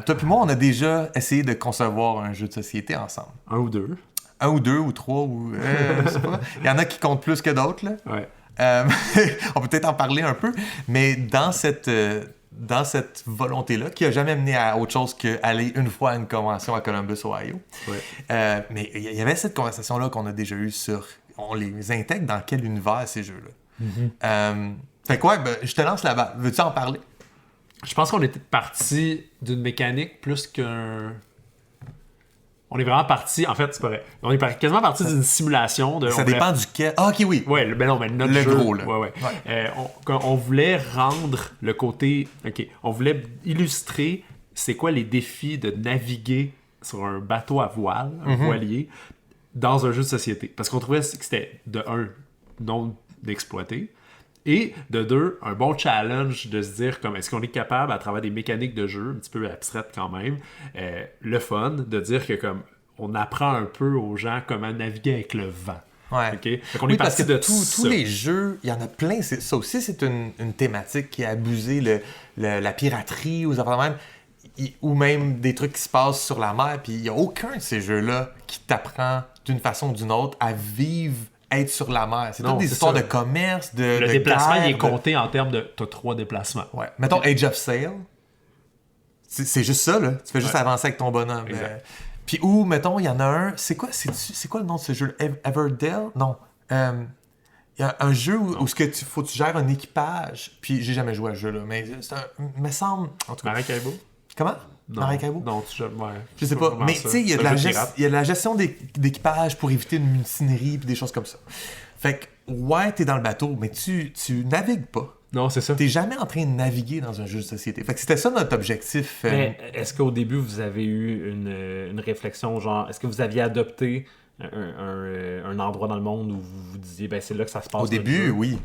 Toi puis moi, on a déjà essayé de concevoir un jeu de société ensemble. 1 ou 2. 1 ou 2 ou 3 ou... je sais pas. Il y en a qui comptent plus que d'autres, là. Ouais. On peut peut-être en parler un peu, mais dans cette volonté-là, qui n'a jamais mené à autre chose qu'aller une fois à une convention à Columbus, Ohio. Ouais. Mais il y avait cette conversation-là qu'on a déjà eue sur... On les intègre dans quel univers, ces jeux-là. Fait quoi, je te lance la balle. Veux-tu en parler? Je pense qu'on était parti d'une mécanique plus qu'un... On est vraiment parti... En fait, c'est pas vrai. On est quasiment parti d'une simulation. Ça dépend duquel... Ah, OK, oui. Ouais, mais non, mais notre Le jeu, gros, là. Ouais. On voulait rendre le côté... OK, on voulait illustrer c'est quoi les défis de naviguer sur un bateau à voile, un voilier, dans un jeu de société. Parce qu'on trouvait que c'était, de un, non d'exploiter, et de deux, un bon challenge de se dire comme est-ce qu'on est capable, à travers des mécaniques de jeu, un petit peu abstraites quand même, le fun, de dire que comme on apprend un peu aux gens comment naviguer avec le vent. Ouais. Okay? Fait qu'on Oui, est parce parti que de tous les jeux, il y en a plein. Ça aussi, c'est une thématique qui a abusé la piraterie aux affaires de même. ou même des trucs qui se passent sur la mer, puis il n'y a aucun de ces jeux-là qui t'apprend d'une façon ou d'une autre à vivre, être sur la mer. C'est toutes des histoires de commerce, Le de déplacement, guerre, il est compté en termes de... T'as 3 déplacements. Ouais. Mettons Age of Sail, c'est juste ça, là. Tu fais juste avancer avec ton bonhomme. Exact. Puis où, mettons, il y en a un... C'est quoi le nom de ce jeu? Everdell? Non. Il y a un jeu où ce que faut que tu gères un équipage. Puis j'ai jamais joué à ce jeu-là, mais c'est me semble... En tout cas... Maracaibo? Comment? Non. Maracaibo? Non, je sais pas. Mais tu sais, il y a de la gestion d'équipage pour éviter une mutinerie puis des choses comme ça. Fait que, ouais, t'es dans le bateau, mais tu navigues pas. Non, c'est ça. T'es jamais en train de naviguer dans un jeu de société. Fait que c'était ça notre objectif. Mais est-ce qu'au début, vous avez eu une réflexion, genre, est-ce que vous aviez adopté un endroit dans le monde où vous vous disiez, ben c'est là que ça se passe? Au début, oui.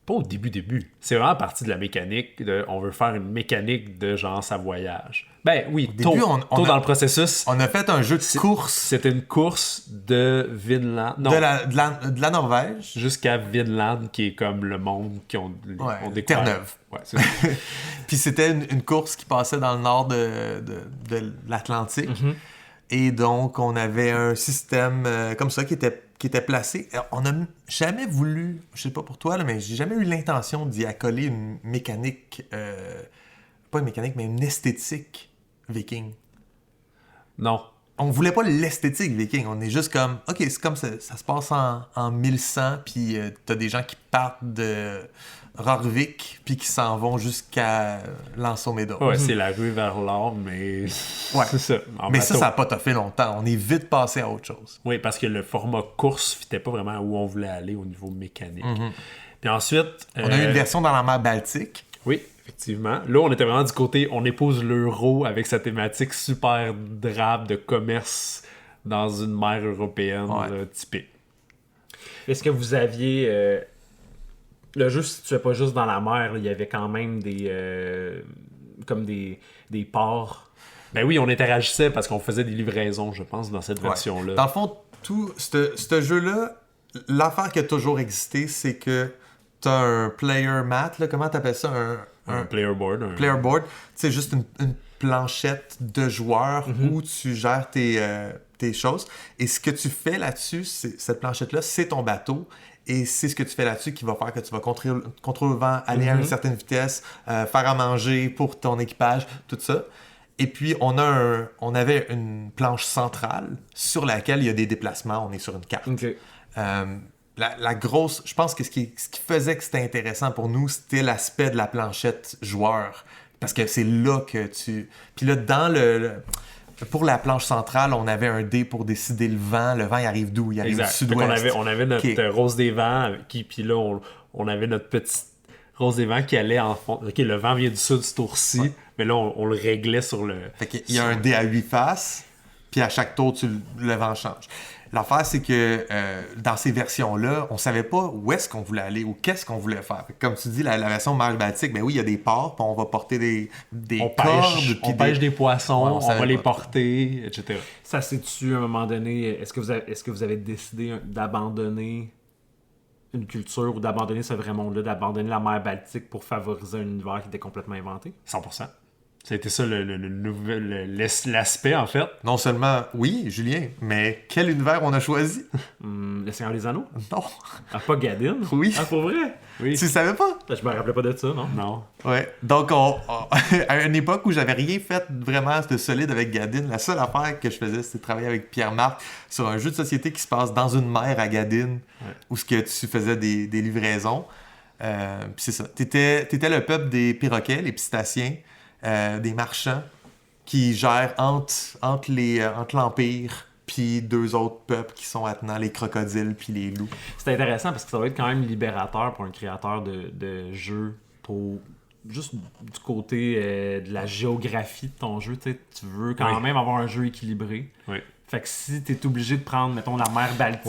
Pas au début. C'est vraiment partie de la mécanique. On veut faire une mécanique de genre ça voyage. Ben oui, tôt dans le processus. On a fait un jeu de course. C'était une course de Vinland. Non. De la Norvège. Jusqu'à Vinland, qui est comme le monde qui ont découvert. Terre-Neuve. Ouais, c'est ça. Puis c'était une course qui passait dans le nord de l'Atlantique. Mm-hmm. Et donc, on avait un système comme ça qui était placé. On n'a jamais voulu, je sais pas pour toi, là, mais j'ai jamais eu l'intention d'y accoler une mécanique, pas une mécanique, mais une esthétique viking. Non. On voulait pas l'esthétique viking. On est juste comme, OK, c'est comme ça se passe en 1100, puis t'as des gens qui partent de Rorvik, puis qui s'en vont jusqu'à Lanceau-Médor. Ouais, c'est la rue vers l'or, mais ouais. c'est ça. Mais ça n'a pas toffé longtemps. On est vite passé à autre chose. Oui, parce que le format course ne fitait pas vraiment où on voulait aller au niveau mécanique. Puis ensuite... On a eu une version dans la mer Baltique. Oui, effectivement. Là, on était vraiment du côté, on épouse l'euro avec sa thématique super drabe de commerce dans une mer européenne typée. Est-ce que vous aviez... le jeu se situait pas juste dans la mer, là, il y avait quand même des ports. Ben oui, on interagissait parce qu'on faisait des livraisons, je pense, dans cette version-là. Dans le fond, tout ce jeu-là, l'affaire qui a toujours existé, c'est que tu as un player mat, là, comment tu appelles ça? Un player board. Player board. C'est juste une planchette de joueurs où tu gères tes choses. Et ce que tu fais là-dessus, cette planchette-là, c'est ton bateau. Et c'est ce que tu fais là-dessus qui va faire que tu vas contrôler le vent, aller à une certaine vitesse, faire à manger pour ton équipage, tout ça. Et puis, on avait une planche centrale sur laquelle il y a des déplacements. On est sur une carte. Okay. La grosse... Je pense que ce qui faisait que c'était intéressant pour nous, c'était l'aspect de la planchette joueur. Parce que c'est là que tu... Puis là, pour la planche centrale, on avait un dé pour décider le vent. Le vent, il arrive d'où? Il arrive du sud-ouest. On avait notre rose des vents, puis là, on avait notre petite rose des vents qui allait en fond. OK, le vent vient du sud ce tour-ci, mais là, on le réglait sur le... Fait qu'il y a un dé à 8 faces, puis à chaque tour, le vent change. L'affaire, c'est que dans ces versions-là, on savait pas où est-ce qu'on voulait aller ou qu'est-ce qu'on voulait faire. Comme tu dis, la version mer Baltique, ben oui, il y a des ports, puis on va porter des cordes. On pêche des poissons, on va les porter, etc. Ça s'est-tu à un moment donné, est-ce que vous avez décidé d'abandonner une culture ou d'abandonner ce vrai monde-là, d'abandonner la mer Baltique pour favoriser un univers qui était complètement inventé? 100%. Ça a été ça l'aspect, en fait. Non seulement, oui, Julien, mais quel univers on a choisi? Le Seigneur des Anneaux? Non. Ah, pas Gadin? Oui. Ah, pour vrai? Oui. Tu savais pas? Je me rappelais pas de ça, non? Non. Ouais. Donc, à une époque où j'avais rien fait vraiment de solide avec Gadin, la seule affaire que je faisais, c'était de travailler avec Pierre-Marc sur un jeu de société qui se passe dans une mer à Gadin, où ce que tu faisais des livraisons. Puis c'est ça. T'étais le peuple des perroquets, les psittaciens, des marchands qui gèrent entre l'Empire puis deux autres peuples qui sont attenants, les crocodiles puis les loups. C'est intéressant parce que ça va être quand même libérateur pour un créateur de jeu, pour juste du côté de la géographie de ton jeu. Tu veux quand même avoir un jeu équilibré. Oui. Fait que si t'es obligé de prendre, mettons, la mer Baltique...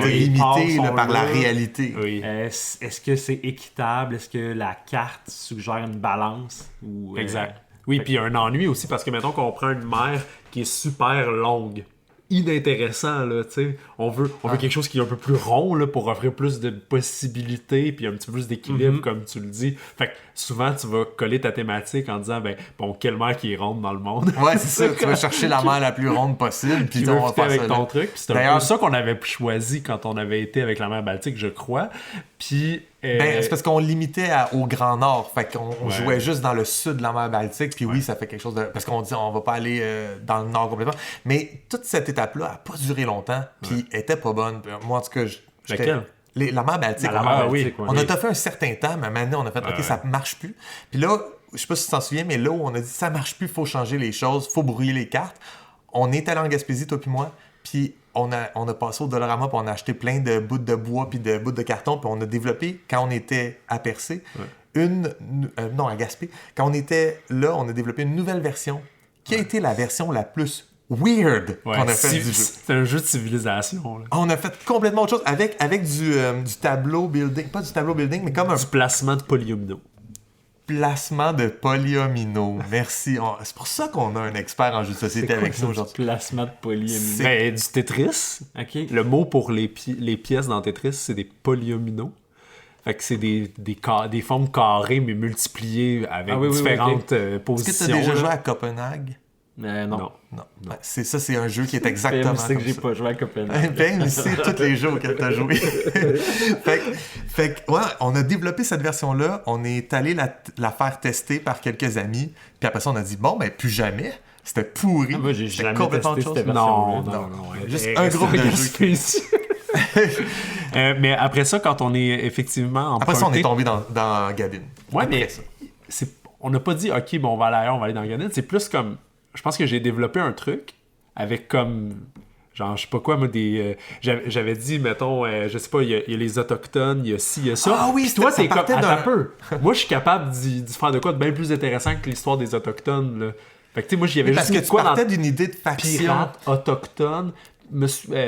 t'es limité par la réalité. Oui. Est-ce que c'est équitable? Est-ce que la carte suggère une balance? Exact. Oui, puis un ennui aussi, parce que mettons qu'on prend une mer qui est super longue. inintéressant, là, tu sais. On veut quelque chose qui est un peu plus rond, là, pour offrir plus de possibilités puis un petit peu plus d'équilibre, comme tu le dis. Fait que souvent, tu vas coller ta thématique en disant, quelle mer qui est ronde dans le monde? Ouais, c'est ça. Tu vas chercher la mer la plus ronde possible, puis on va faire avec ça ton là. truc. Puis c'est un peu ça qu'on avait choisi quand on avait été avec la mer Baltique, je crois. Puis... c'est parce qu'on limitait au Grand Nord. Fait qu'on jouait juste dans le sud de la mer Baltique. Puis oui, ça fait quelque chose de... Parce qu'on dit on va pas aller dans le nord complètement. Mais toute cette étape-là a pas duré longtemps. Puis elle était pas bonne. Moi, en tout cas, laquelle? La mer Baltique. La mer Baltique, On a fait un certain temps, mais maintenant, on a fait OK, ça marche plus. Puis là, je sais pas si tu t'en souviens, mais là où on a dit ça marche plus, faut changer les choses, faut brouiller les cartes. On est allé en Gaspésie, toi puis moi. Puis on a passé au Dollarama, puis on a acheté plein de bouts de bois puis de bouts de carton, puis on a développé, quand on était à Percé, à Gaspé, quand on était là, on a développé une nouvelle version, qui a été la version la plus weird qu'on a fait du jeu. C'est un jeu de civilisation, là. On a fait complètement autre chose, avec du tableau building, pas du tableau building, mais comme un Du placement de polyomino. placement de polyomino. Merci. C'est pour ça qu'on a un expert en jeu de société avec nous aujourd'hui. Placement de polyomino. Du Tetris. OK. Le mot pour les pièces dans Tetris, c'est des polyomino. Fait que c'est des formes carrées, mais multipliées avec différentes positions. Est-ce que tu as déjà joué à Copenhague? Non. Non. C'est un jeu qui est exactement c'est comme que j'ai ça. pas joué à Copenhague. Ben, c'est tous les jeux auxquels tu as joué. fait que, on a développé cette version-là. On est allé la faire tester par quelques amis. Puis après ça, on a dit, plus jamais. C'était pourri. Moi, j'ai C'était jamais complètement testé autre chose. cette version-là. Non. Juste un groupe de jeux. Mais après ça, quand on est effectivement Après ça, on est emprunté... tombé dans Gadin. Ouais, Après mais ça. on n'a pas dit, OK, on va aller ailleurs, on va aller dans Gadin. C'est plus comme... Je pense que j'ai développé un truc avec comme... Genre, je sais pas quoi, moi, j'avais dit, mettons, je sais pas, il y a les Autochtones, il y a ci, il y a ça. Ah oui, puis toi, t'es comme... partait Attends un peu. Moi, je suis capable d'y faire de quoi de bien plus intéressant que l'histoire des Autochtones, là. Fait que, tu sais, moi, j'y avais Parce juste que mis tu quoi dans... partais d'une idée de faction. Pirates, autochtones,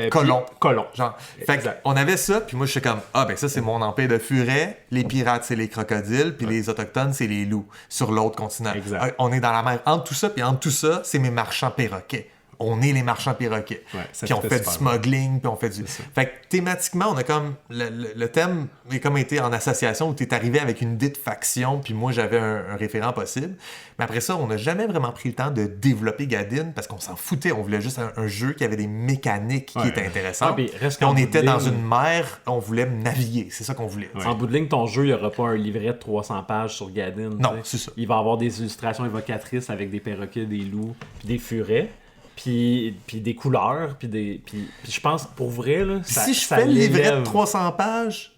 Colons. Colons. Genre, fait que on avait ça, puis moi je suis comme, ça c'est mon empire de furets, les pirates c'est les crocodiles, puis les autochtones c'est les loups sur l'autre continent. Exact. On est dans la mer. Entre tout ça, puis entre tout ça, c'est mes marchands perroquets. On est les marchands perroquets. Ouais, Puis on fait du smuggling, puis on fait du... Fait que thématiquement, on a comme... Le thème est comme été en association où tu es arrivé avec une idée de faction, puis moi, j'avais un référent possible. Mais après ça, on n'a jamais vraiment pris le temps de développer Gadin parce qu'on s'en foutait. On voulait juste un jeu qui avait des mécaniques qui étaient intéressantes. puis reste Puis on qu'en était bout de dans ligne- une mer, on voulait naviguer. C'est ça qu'on voulait. En bout de ligne, ton jeu, il n'y aura pas un livret de 300 pages sur Gadin. Non, tu sais. c'est ça. Il va avoir des illustrations évocatrices avec des perroquets, des loups, puis des furets, puis des couleurs, puis je pense, pour vrai, là, Si je fais le livret de 300 pages,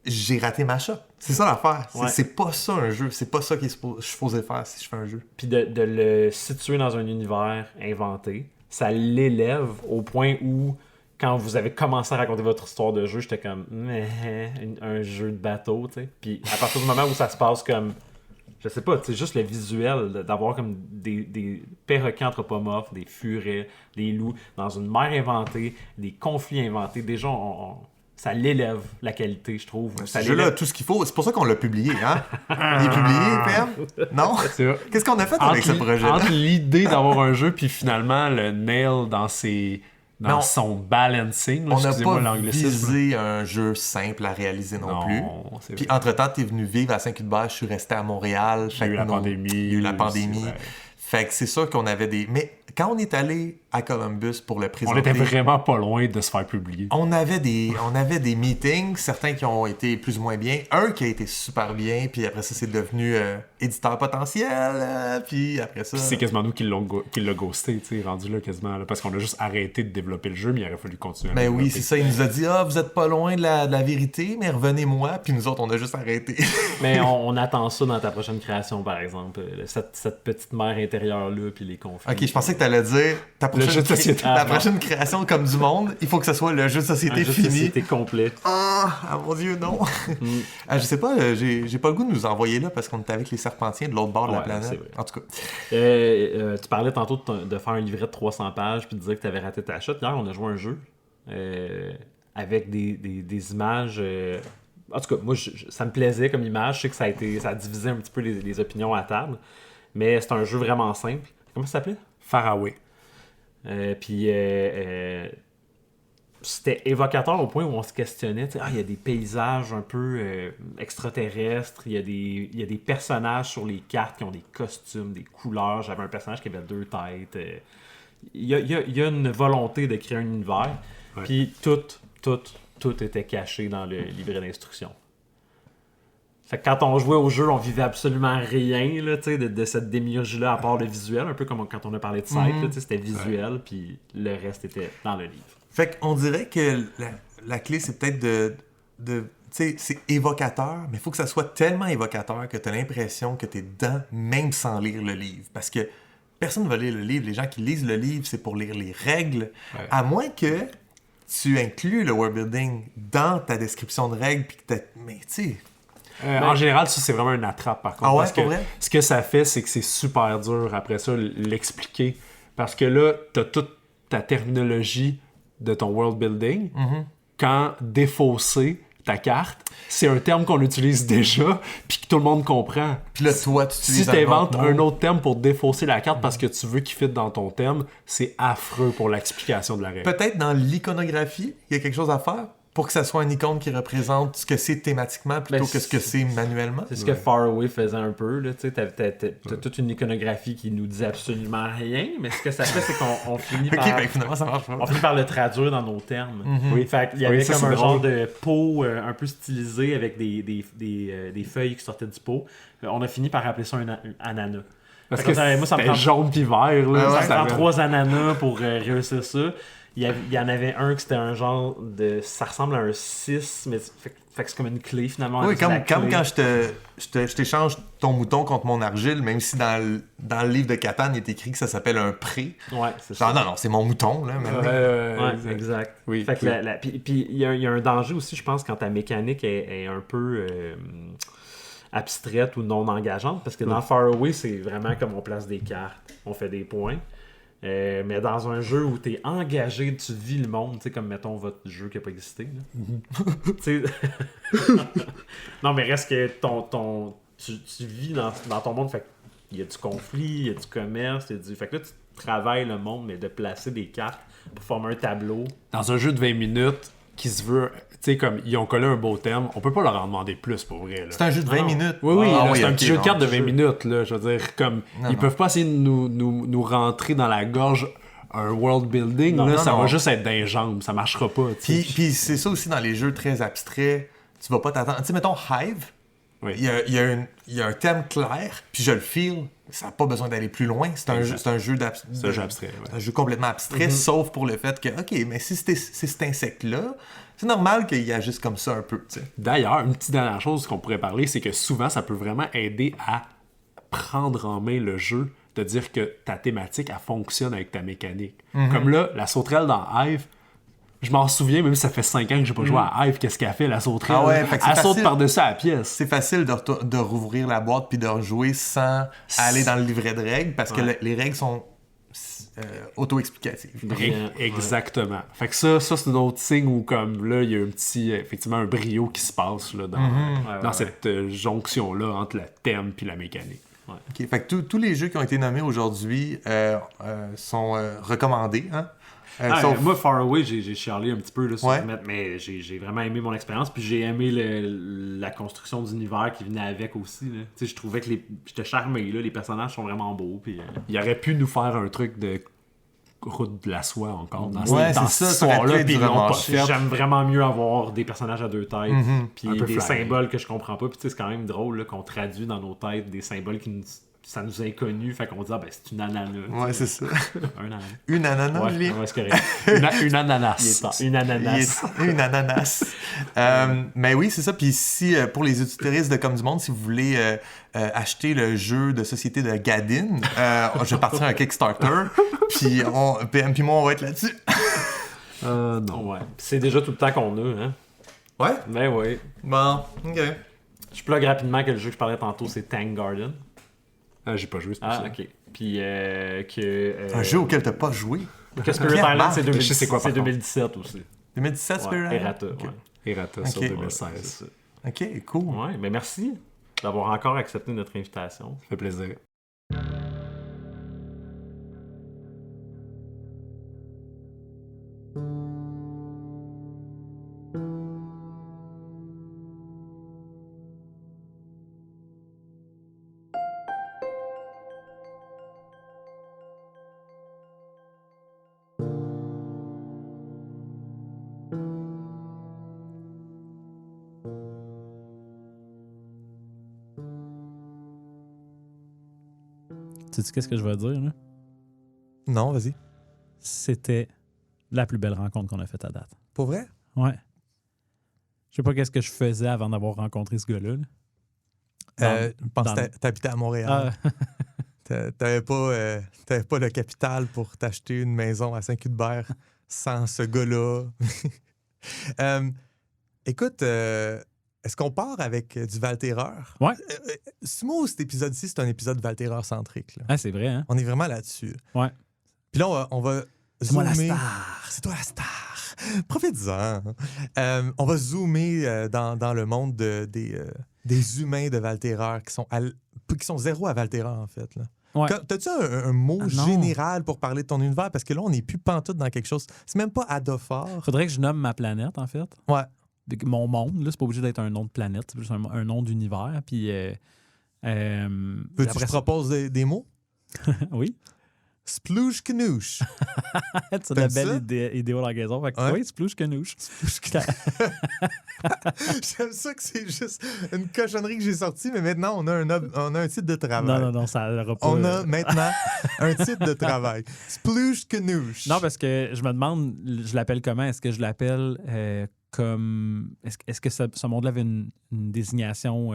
j'ai raté ma shot. C'est ça l'affaire. Ouais. C'est pas ça un jeu. C'est pas ça que je suis supposé faire si je fais un jeu. Puis de le situer dans un univers inventé, ça l'élève au point où, quand vous avez commencé à raconter votre histoire de jeu, j'étais comme, un jeu de bateau, tu sais. Puis à partir du moment où ça se passe comme, je sais pas, c'est juste le visuel d'avoir comme des perroquets anthropomorphes, des furets, des loups, dans une mer inventée, des conflits inventés. Déjà, ça l'élève la qualité, je trouve. Ça Ce jeu-là a l'élève. tout ce qu'il faut. C'est pour ça qu'on l'a publié, hein? Il est publié, PM? Non? C'est vrai. Qu'est-ce qu'on a fait avec ce projet-là? Entre l'idée d'avoir un jeu puis finalement le nail dans son balancing, là, On n'a excusez-moi pas l'anglicisme. visé un jeu simple à réaliser non plus. C'est Puis vrai. entre-temps, t'es venu vivre à Saint-Hubert, je suis resté à Montréal. Il y a eu la pandémie. Il y a eu la aussi, pandémie. ouais. Fait que c'est sûr qu'on avait des... Mais quand on est allé à Columbus pour le On présenter... était vraiment pas loin de se faire publier. On avait des meetings, certains qui ont été plus ou moins bien, un qui a été super bien, puis après ça, c'est devenu éditeur potentiel, puis après ça... Puis c'est quasiment nous qui l'a ghosté, tu sais, rendu là quasiment, là, parce qu'on a juste arrêté de développer le jeu, mais il aurait fallu continuer à Ben développer. oui, c'est ça, il nous a dit « Ah, vous êtes pas loin de la vérité, mais revenez-moi », puis nous autres, on a juste arrêté. Mais on attend ça dans ta prochaine création, par exemple. Cette petite mer intérieure-là, puis les conflits. Ok, je pensais que t'allais dire jeu de société. la prochaine création comme du monde, il faut que ce soit le jeu de Un société jeu de fini. société complet. Ah, mon Dieu, non. Je sais pas, j'ai pas le goût de nous envoyer là parce qu'on est avec les Serpentiens de l'autre bord de la Ouais, planète. c'est vrai. En tout cas, Tu parlais tantôt de faire un livret de 300 pages puis de dire que tu avais raté ta shot. Hier, on a joué un jeu avec des images. En tout cas, moi, ça me plaisait comme image. Je sais que ça a divisé un petit peu les opinions à table. Mais c'est un jeu vraiment simple. Comment ça s'appelait? Faraway. Puis c'était évocateur au point où on se questionnait, il y a des paysages un peu extraterrestres, il y a des personnages sur les cartes qui ont des costumes, des couleurs. J'avais un personnage qui avait 2 têtes. Il y a une volonté de créer un univers. Ouais. Puis tout était caché dans le livret d'instructions. Fait que quand on jouait au jeu, on vivait absolument rien là, de cette démiurgie-là, à part le visuel, un peu comme quand on a parlé de Scythe, là, c'était visuel, puis le reste était dans le livre. Fait qu'on dirait que la clé, c'est peut-être de tu sais, c'est évocateur, mais il faut que ça soit tellement évocateur que tu as l'impression que tu es dedans, même sans lire le livre. Parce que personne ne va lire le livre. Les gens qui lisent le livre, c'est pour lire les règles. Ouais. À moins que tu inclues le world building dans ta description de règles, puis que mais tu sais... En général, ça, c'est vraiment une attrape, par contre. Ah ouais, parce que pour vrai? ce que ça fait, c'est que c'est super dur, après ça, l'expliquer. Parce que là, t'as toute ta terminologie de ton world building. Quand défausser ta carte, c'est un terme qu'on utilise déjà, puis que tout le monde comprend. Puis là, toi, tu utilises Si tu inventes autre un mot. autre terme pour défausser la carte parce que tu veux qu'il fitte dans ton thème, c'est affreux pour l'explication de la règle. Peut-être dans l'iconographie, il y a quelque chose à faire pour que ça soit une icône qui représente ce que c'est thématiquement plutôt que ce que c'est manuellement. C'est ce que Faraway faisait un peu. Là, t'as toute une iconographie qui nous dit absolument rien, mais ce que ça fait, c'est qu'on finit Ok, par... ben finalement, ça marche pas. On finit par le traduire dans nos termes. Oui. Fait qu'il y avait ça, comme c'est un genre drôle. de pot un peu stylisé avec des feuilles qui sortaient du pot. On a fini par appeler ça un ananas. Parce Fait que moi, ça me c'était prend jaune pis vert. Là, Ah ouais? Ça prend 3 ananas pour réussir ça. Il y en avait un qui c'était un genre de... Ça ressemble à un 6, mais fait que c'est comme une clé finalement. Oui, C'est la comme clé. quand je t'échange ton mouton contre mon argile, même si dans le livre de Catan, il est écrit que ça s'appelle un pré. Ouais, c'est Genre, ça. non, c'est mon mouton, là. maintenant. Ouais, exact. Oui, Fait que oui. puis il y a un danger aussi, je pense, quand ta mécanique est un peu abstraite ou non engageante, parce que dans Faraway, c'est vraiment comme on place des cartes, on fait des points. Mais dans un jeu où tu es engagé, tu vis le monde, tu sais, comme mettons votre jeu qui n'a pas existé. Tu sais- non, mais reste que tu vis dans ton monde, fait qu'il y a du conflit, il y a du commerce, fait que là, tu travailles le monde, mais de placer des cartes pour former un tableau. Dans un jeu de 20 minutes qui se veut... Tu sais, comme ils ont collé un beau thème, on peut pas leur en demander plus, pour vrai. Là. C'est un jeu de 20 Non. minutes. Oui, Ah là, c'est un ok, petit jeu de non. cartes de 20 minutes, là. Je veux dire, comme, ils peuvent pas essayer de nous rentrer dans la gorge un world building, Non, là, non, ça non. va juste être dans les jambes, ça marchera pas, tu sais. Puis c'est ça aussi dans les jeux très abstraits. Tu vas pas t'attendre. Tu sais, mettons Hive, Oui. il y a un thème clair, puis je le feel. Ça n'a pas besoin d'aller plus loin. C'est un jeu C'est un jeu abstrait, ouais. un jeu complètement abstrait, sauf pour le fait que, OK, mais si c'est cet insecte-là, c'est normal qu'il y agisse comme ça un peu, tu sais. D'ailleurs, une petite dernière chose qu'on pourrait parler, c'est que souvent, ça peut vraiment aider à prendre en main le jeu, de dire que ta thématique, elle fonctionne avec ta mécanique. Comme là, la sauterelle dans Hive, je m'en souviens, même si ça fait 5 ans que j'ai pas joué à Hive, qu'est-ce qu'elle fait, la sauterelle? Ah ouais, fait que c'est elle saute facile. par-dessus la pièce. C'est facile de rouvrir la boîte puis de rejouer sans aller dans le livret de règles parce que les règles sont auto-explicatives. Brillant. Exactement. Fait que ça c'est un autre signe où, comme là, il y a un petit, effectivement, un brio qui se passe là, dans cette jonction-là entre le thème puis la mécanique. OK, fait que tous les jeux qui ont été nommés aujourd'hui sont recommandés, hein? Sauf- Moi, Faraway, j'ai chialé un petit peu là, sur Ouais. le net, mais j'ai vraiment aimé mon expérience. Puis j'ai aimé la construction d'univers qui venait avec aussi. Là. Tu sais, je trouvais que j'étais charmé. Là, les personnages sont vraiment beaux. Puis, Il aurait pu nous faire un truc de route de la soie encore dans, Ouais, dans c'est cette ça aurait pu histoire-là, être puis ils l'ont pas remâché. fait. j'aime vraiment mieux avoir des personnages à 2 têtes. Puis Un peu des flyé. symboles que je comprends pas. Puis tu sais, c'est quand même drôle là, qu'on traduit dans nos têtes des symboles ça nous est inconnu. Fait qu'on dit, ben c'est une ananas. Ouais, c'est ça. Un ananas. Une ananas, Ouais, je l'ai. ouais, c'est correct. Une ananas. Une ananas. Une ananas. Mais oui, c'est ça. Puis si, pour les utilisateurs de Comme du Monde, si vous voulez acheter le jeu de société de Gadin, je vais partir un Kickstarter. Puis PM puis moi, on va être là-dessus. Non. Ouais. C'est déjà tout le temps qu'on a, hein? Ouais? Ben oui. Bon, OK. Je plug rapidement que le jeu que je parlais tantôt, c'est Tank Garden. J'ai pas joué, c'est pour Ah, ça. ok. Puis que... Un jeu auquel t'as pas joué. Que Spirit Pierre Island, Marc, c'est je sais c'est quoi, par 2017 aussi. 2017, Spirit Ouais, Island? Errata, OK. ouais. Errata Ok. sur Ouais, 2016. c'est Ça ça. OK, cool. Ouais, mais merci d'avoir encore accepté notre invitation. fait plaisir. Tu sais qu'est-ce que je veux dire, là? Non, vas-y. C'était la plus belle rencontre qu'on a faite à date. Pour vrai? Ouais. Je sais pas qu'est-ce que je faisais avant d'avoir rencontré ce gars-là. Là. Je pense dans- que t'habitais à Montréal. Ah, T'avais pas le capital pour t'acheter une maison à Saint-Cuthbert sans ce gars-là. Écoute, est-ce qu'on part avec du Val-Terreur? Ouais. Moi, cet épisode-ci, c'est un épisode Val-Terreur centrique. Là. ah, c'est vrai, hein? On est vraiment là-dessus. Ouais. Puis là, on va C'est moi la zoomer. star. C'est toi la star. Profite-en. On va zoomer dans le monde des humains de Val-Terreur qui sont zéro à Val-Terreur, en fait. Là. Ouais. T'as-tu un mot Ah, non. général pour parler de ton univers? Parce que là, on n'est plus pantoute dans quelque chose. C'est même pas Adofar. Faudrait que je nomme ma planète, en fait. Ouais. Mon monde, là, c'est pas obligé d'être un nom de planète, c'est juste un nom d'univers. Puis. Veux-tu que je propose des mots? Oui. Sploosh Canouche. C'est de la T'aimes belle ça? idéologaison. Fait que, Ouais. oui, c'est plus que nous. J'aime ça que c'est juste une cochonnerie que j'ai sortie, mais maintenant, on a un titre de travail. Non, ça n'aura pas. On a maintenant un titre de travail. Sploosh Canouche. Non, parce que je me demande, je l'appelle comment? Est-ce que je l'appelle comme. Est-ce que ce monde-là avait une désignation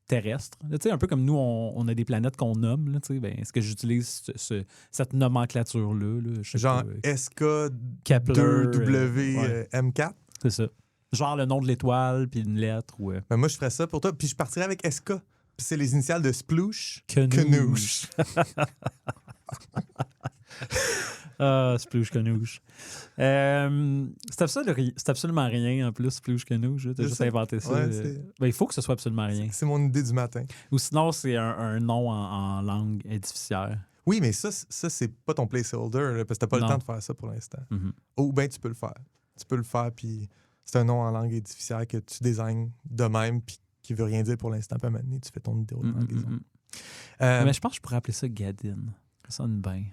terrestre? Là, tu sais, un peu comme nous, on a des planètes qu'on nomme. Là, tu sais, ben, est-ce que j'utilise cette nomenclature-là? Là? Je sais Genre pas, Kepler, SK2WM4. c'est ça. Genre le nom de l'étoile, puis une lettre. Ou, Ben moi, je ferais ça pour toi. Puis je partirais avec SK. Puis c'est les initiales de Sploosh Canouche. Canouche. Ah, Sploosh Canouche. C'est absolument rien en plus, Sploosh Canouche. T'as Je juste sais. inventé ça. Ouais, Ben, il faut que ce soit absolument rien. C'est mon idée du matin. Ou sinon, c'est un nom en langue édificiaire. Oui, mais ça c'est pas ton placeholder, là, parce que t'as pas Non. le temps de faire ça pour l'instant. Mhm. Ou bien tu peux le faire. Tu peux le faire, puis c'est un nom en langue édificiaire que tu désignes de même, puis qui veut rien dire pour l'instant. Puis à un moment donné, tu fais ton idée de langaison. Mais je pense que je pourrais appeler ça Gadin. Ça sonne bien.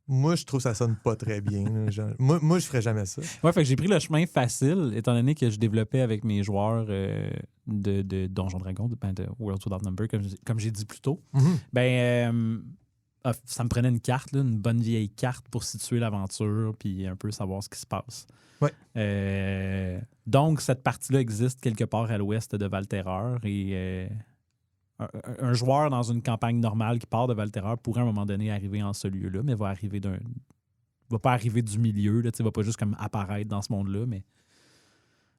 Moi, je trouve que ça sonne pas très bien. Là, genre. Moi, je ferais jamais ça. Ouais, fait que j'ai pris le chemin facile, étant donné que je développais avec mes joueurs de Donjons Dragons, de Worlds Without Number, comme j'ai dit plus tôt. Ben, ça me prenait une carte, là, une bonne vieille carte pour situer l'aventure puis un peu savoir ce qui se passe. Ouais. Donc, cette partie-là existe quelque part à l'ouest de Val-Terreur et un joueur dans une campagne normale qui part de Val-Terreur pourrait à un moment donné arriver en ce lieu-là, mais va pas arriver du milieu, là, va pas juste comme apparaître dans ce monde-là, mais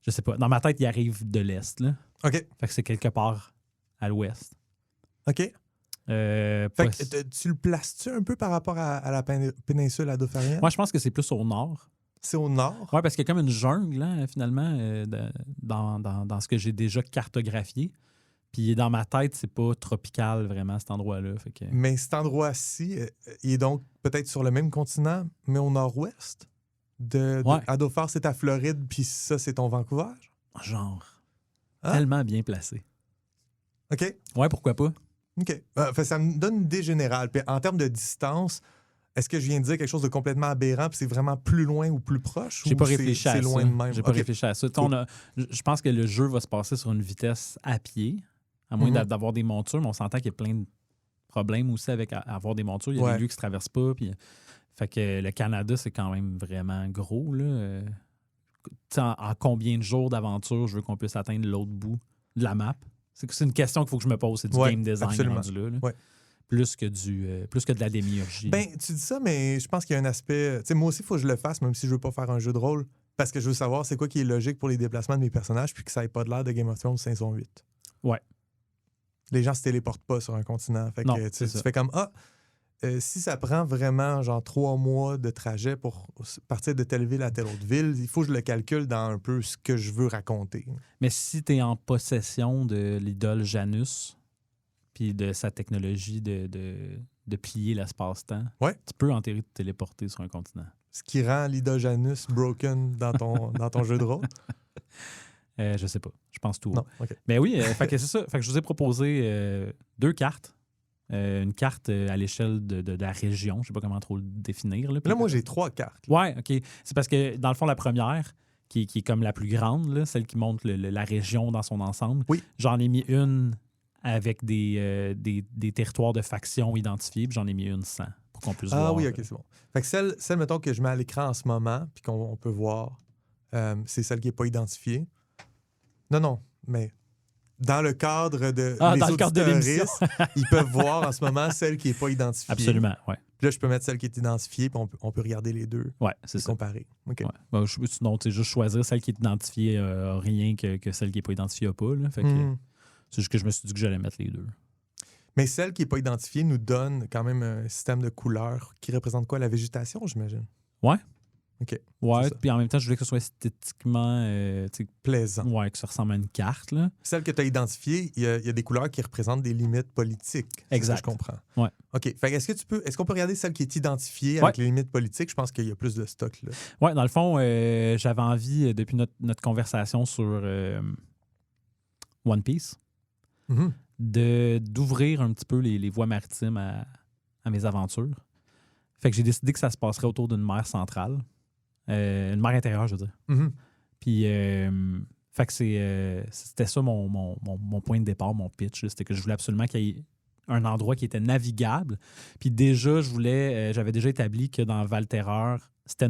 je sais pas. Dans ma tête, il arrive de l'est. Là. OK. Fait que c'est quelque part à l'ouest. OK. Fait que tu le places-tu un peu par rapport à la péninsule adofarienne? Moi, je pense que c'est plus au nord. C'est au nord? Oui, parce qu'il y a comme une jungle, hein, finalement, dans ce que j'ai déjà cartographié. Puis dans ma tête, c'est pas tropical, vraiment, cet endroit-là. Fait que... Mais cet endroit-ci, il est donc peut-être sur le même continent, mais au nord-ouest? Ouais. Adofar, c'est ta Floride, puis ça, c'est ton Vancouver? Genre. Ah. Tellement bien placé. OK. Ouais, pourquoi pas? OK. Fait, ça me donne une idée générale. Puis en termes de distance, est-ce que je viens de dire quelque chose de complètement aberrant, puis c'est vraiment plus loin ou plus proche? J'ai ou pas réfléchi à c'est ça. loin de même? J'ai pas OK. réfléchi à ça. Cool. Je pense que le jeu va se passer sur une vitesse à pied, à moins Mhm. d'avoir des montures, mais on s'entend qu'il y a plein de problèmes aussi avec avoir des montures. Il y a Ouais. des lieux qui se traversent pas. Puis... Fait que le Canada, c'est quand même vraiment gros. Là. Tu sais, en combien de jours d'aventure je veux qu'on puisse atteindre l'autre bout de la map? C'est une question qu'il faut que je me pose. C'est du Ouais, game design absolument. rendu là. Ouais. Plus que de la démiurgie. Ben, tu dis ça, mais je pense qu'il y a un aspect... Tu sais, moi aussi, il faut que je le fasse, même si je veux pas faire un jeu de rôle, parce que je veux savoir c'est quoi qui est logique pour les déplacements de mes personnages, puis que ça n'ait pas de l'air de Game of Thrones saison 8. Ouais. Les gens se téléportent pas sur un continent. Fait Non, que c'est tu ça. fais comme, si ça prend vraiment genre 3 mois de trajet pour partir de telle ville à telle autre ville, il faut que je le calcule dans un peu ce que je veux raconter. Mais si tu es en possession de l'idole Janus, puis de sa technologie de plier l'espace-temps, Ouais. tu peux en théorie te téléporter sur un continent. Ce qui rend l'Idojanus broken dans ton jeu de rôle. Je sais pas. Je pense tout. Non, OK. Mais oui, fait que c'est ça. Fait que je vous ai proposé 2 cartes. Une carte à l'échelle de la région. Je sais pas comment trop le définir. Là, Là, moi, j'ai 3 cartes. Ouais, OK. C'est parce que, dans le fond, la première, qui est comme la plus grande, là, celle qui montre la région dans son ensemble. Oui. J'en ai mis une avec des territoires de factions identifiés, puis j'en ai mis une sans, pour qu'on puisse voir. Ah oui, OK, c'est bon. Fait que celle, mettons, que je mets à l'écran en ce moment, puis qu'on peut voir, c'est celle qui n'est pas identifiée. Non, mais dans le cadre de dans le cadre de l'émission. ils peuvent voir en ce moment celle qui n'est pas identifiée. Absolument, oui. Puis là, je peux mettre celle qui est identifiée, puis on peut regarder les deux. Oui, c'est et ça. comparer. OK. Ouais. Ben, sinon, tu sais, juste choisir celle qui est identifiée, rien que celle qui n'est pas identifiée n'a pas. Là. Fait que, c'est juste que je me suis dit que j'allais mettre les deux. Mais celle qui n'est pas identifiée nous donne quand même un système de couleurs qui représente quoi? La végétation, j'imagine? Ouais. OK. Ouais, puis en même temps, je voulais que ce soit esthétiquement plaisant. Ouais, que ça ressemble à une carte. Là. Celle que tu as identifiée, il y a des couleurs qui représentent des limites politiques. Exact. C'est ce que je comprends. Ouais. OK. Fait est-ce qu'on peut regarder celle qui est identifiée avec les limites politiques? Je pense qu'il y a plus de stock là. Ouais, dans le fond, j'avais envie, depuis notre conversation sur One Piece, d'ouvrir un petit peu les voies maritimes à mes aventures. Fait que j'ai décidé que ça se passerait autour d'une mer centrale. Une mer intérieure, je veux dire. Puis, fait que c'était ça mon point de départ, mon pitch. C'était que je voulais absolument qu'il y ait un endroit qui était navigable. Puis déjà, j'avais déjà établi que dans Val-Terreur, c'était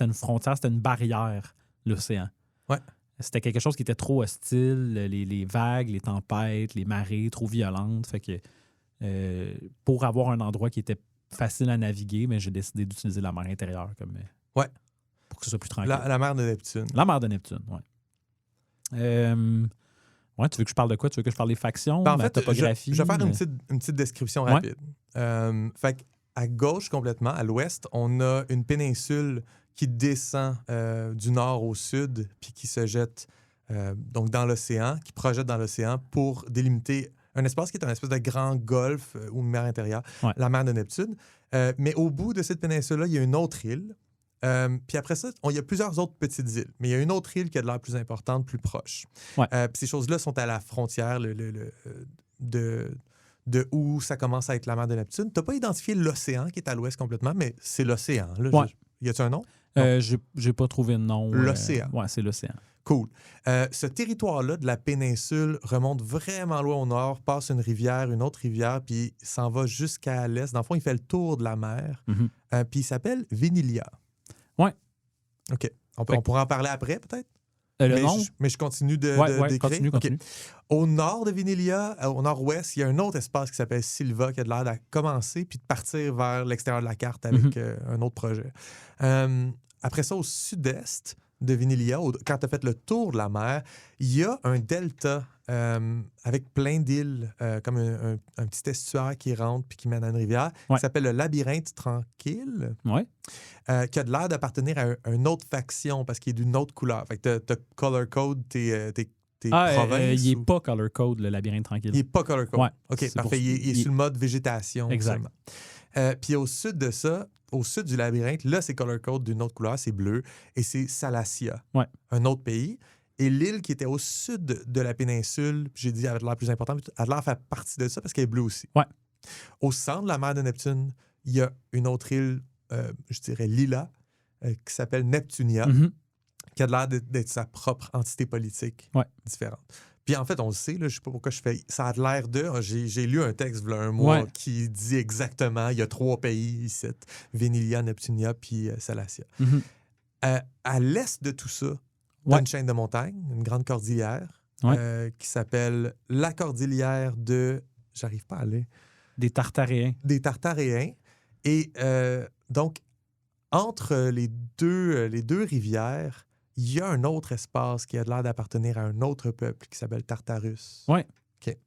une frontière, c'était une barrière, l'océan. Ouais. C'était quelque chose qui était trop hostile, les vagues, les tempêtes, les marées trop violentes. Fait que pour avoir un endroit qui était facile à naviguer, mais j'ai décidé d'utiliser la mer intérieure comme pour que ce soit plus tranquille. La mer de Neptune. La mer de Neptune, oui. Ouais, tu veux que je parle de quoi? Tu veux que je parle des factions, en la fait, topographie? Je vais faire une petite description rapide. Fait à gauche, complètement, à l'ouest, on a une péninsule qui descend du nord au sud, puis qui se jette donc dans l'océan, qui projette dans l'océan pour délimiter un espace qui est un espèce de grand golfe ou une mer intérieure, la mer de Neptune. Mais au bout de cette péninsule-là, il y a une autre île. Puis après ça, il y a plusieurs autres petites îles. Mais il y a une autre île qui a de l'air plus importante, plus proche. Ouais. Puis ces choses-là sont à la frontière de où ça commence à être la mer de Neptune. Tu n'as pas identifié l'océan qui est à l'ouest complètement, mais c'est l'océan. Là. Ouais. Y a-tu un nom? J'ai pas trouvé de nom. L'océan. Ouais, c'est l'océan. Cool. Ce territoire-là de la péninsule remonte vraiment loin au nord, passe une autre rivière, puis s'en va jusqu'à l'est. Dans le fond, il fait le tour de la mer. Puis il s'appelle Vinilia. Ouais. OK. On pourra en parler après, peut-être? Mais je continue d'écrire. Continue. Okay. Au nord de Vinilia, au nord-ouest, il y a un autre espace qui s'appelle Silva qui a de l'air de commencer puis de partir vers l'extérieur de la carte avec un autre projet. Après ça, au sud-est de Vinilia, quand tu as fait le tour de la mer, il y a un delta avec plein d'îles, comme un petit estuaire qui rentre puis qui mène à une rivière, qui s'appelle le Labyrinthe Tranquille, qui a de l'air d'appartenir à une autre faction parce qu'il est d'une autre couleur. Fait que tu as color code tes provinces. Il n'est pas color code, le Labyrinthe Tranquille. Il n'est pas color code. Ouais, OK, parfait. Il est sur le mode végétation. Exact. Puis au sud de ça, au sud du labyrinthe, là, c'est color code d'une autre couleur, c'est bleu, et c'est Salacia, un autre pays. Et l'île qui était au sud de la péninsule, j'ai dit, elle a l'air plus importante, elle a l'air faire partie de ça parce qu'elle est bleue aussi. Ouais. Au centre de la mer de Neptune, il y a une autre île, je dirais lila, qui s'appelle Neptunia, qui a l'air d'être sa propre entité politique différente. Puis en fait, on le sait, là, je ne sais pas pourquoi je fais... Ça a l'air de... J'ai lu un texte, il y a un mois, qui dit exactement, il y a 3 pays ici, Vinilia, Neptunia, puis Salacia. À l'est de tout ça, il y a une chaîne de montagnes, une grande cordillère, qui s'appelle la cordillère de... J'arrive pas à aller. Des Tartaréens. Des Tartaréens. Et donc, entre les deux rivières, il y a un autre espace qui a l'air d'appartenir à un autre peuple qui s'appelle Tartarus. Oui. OK.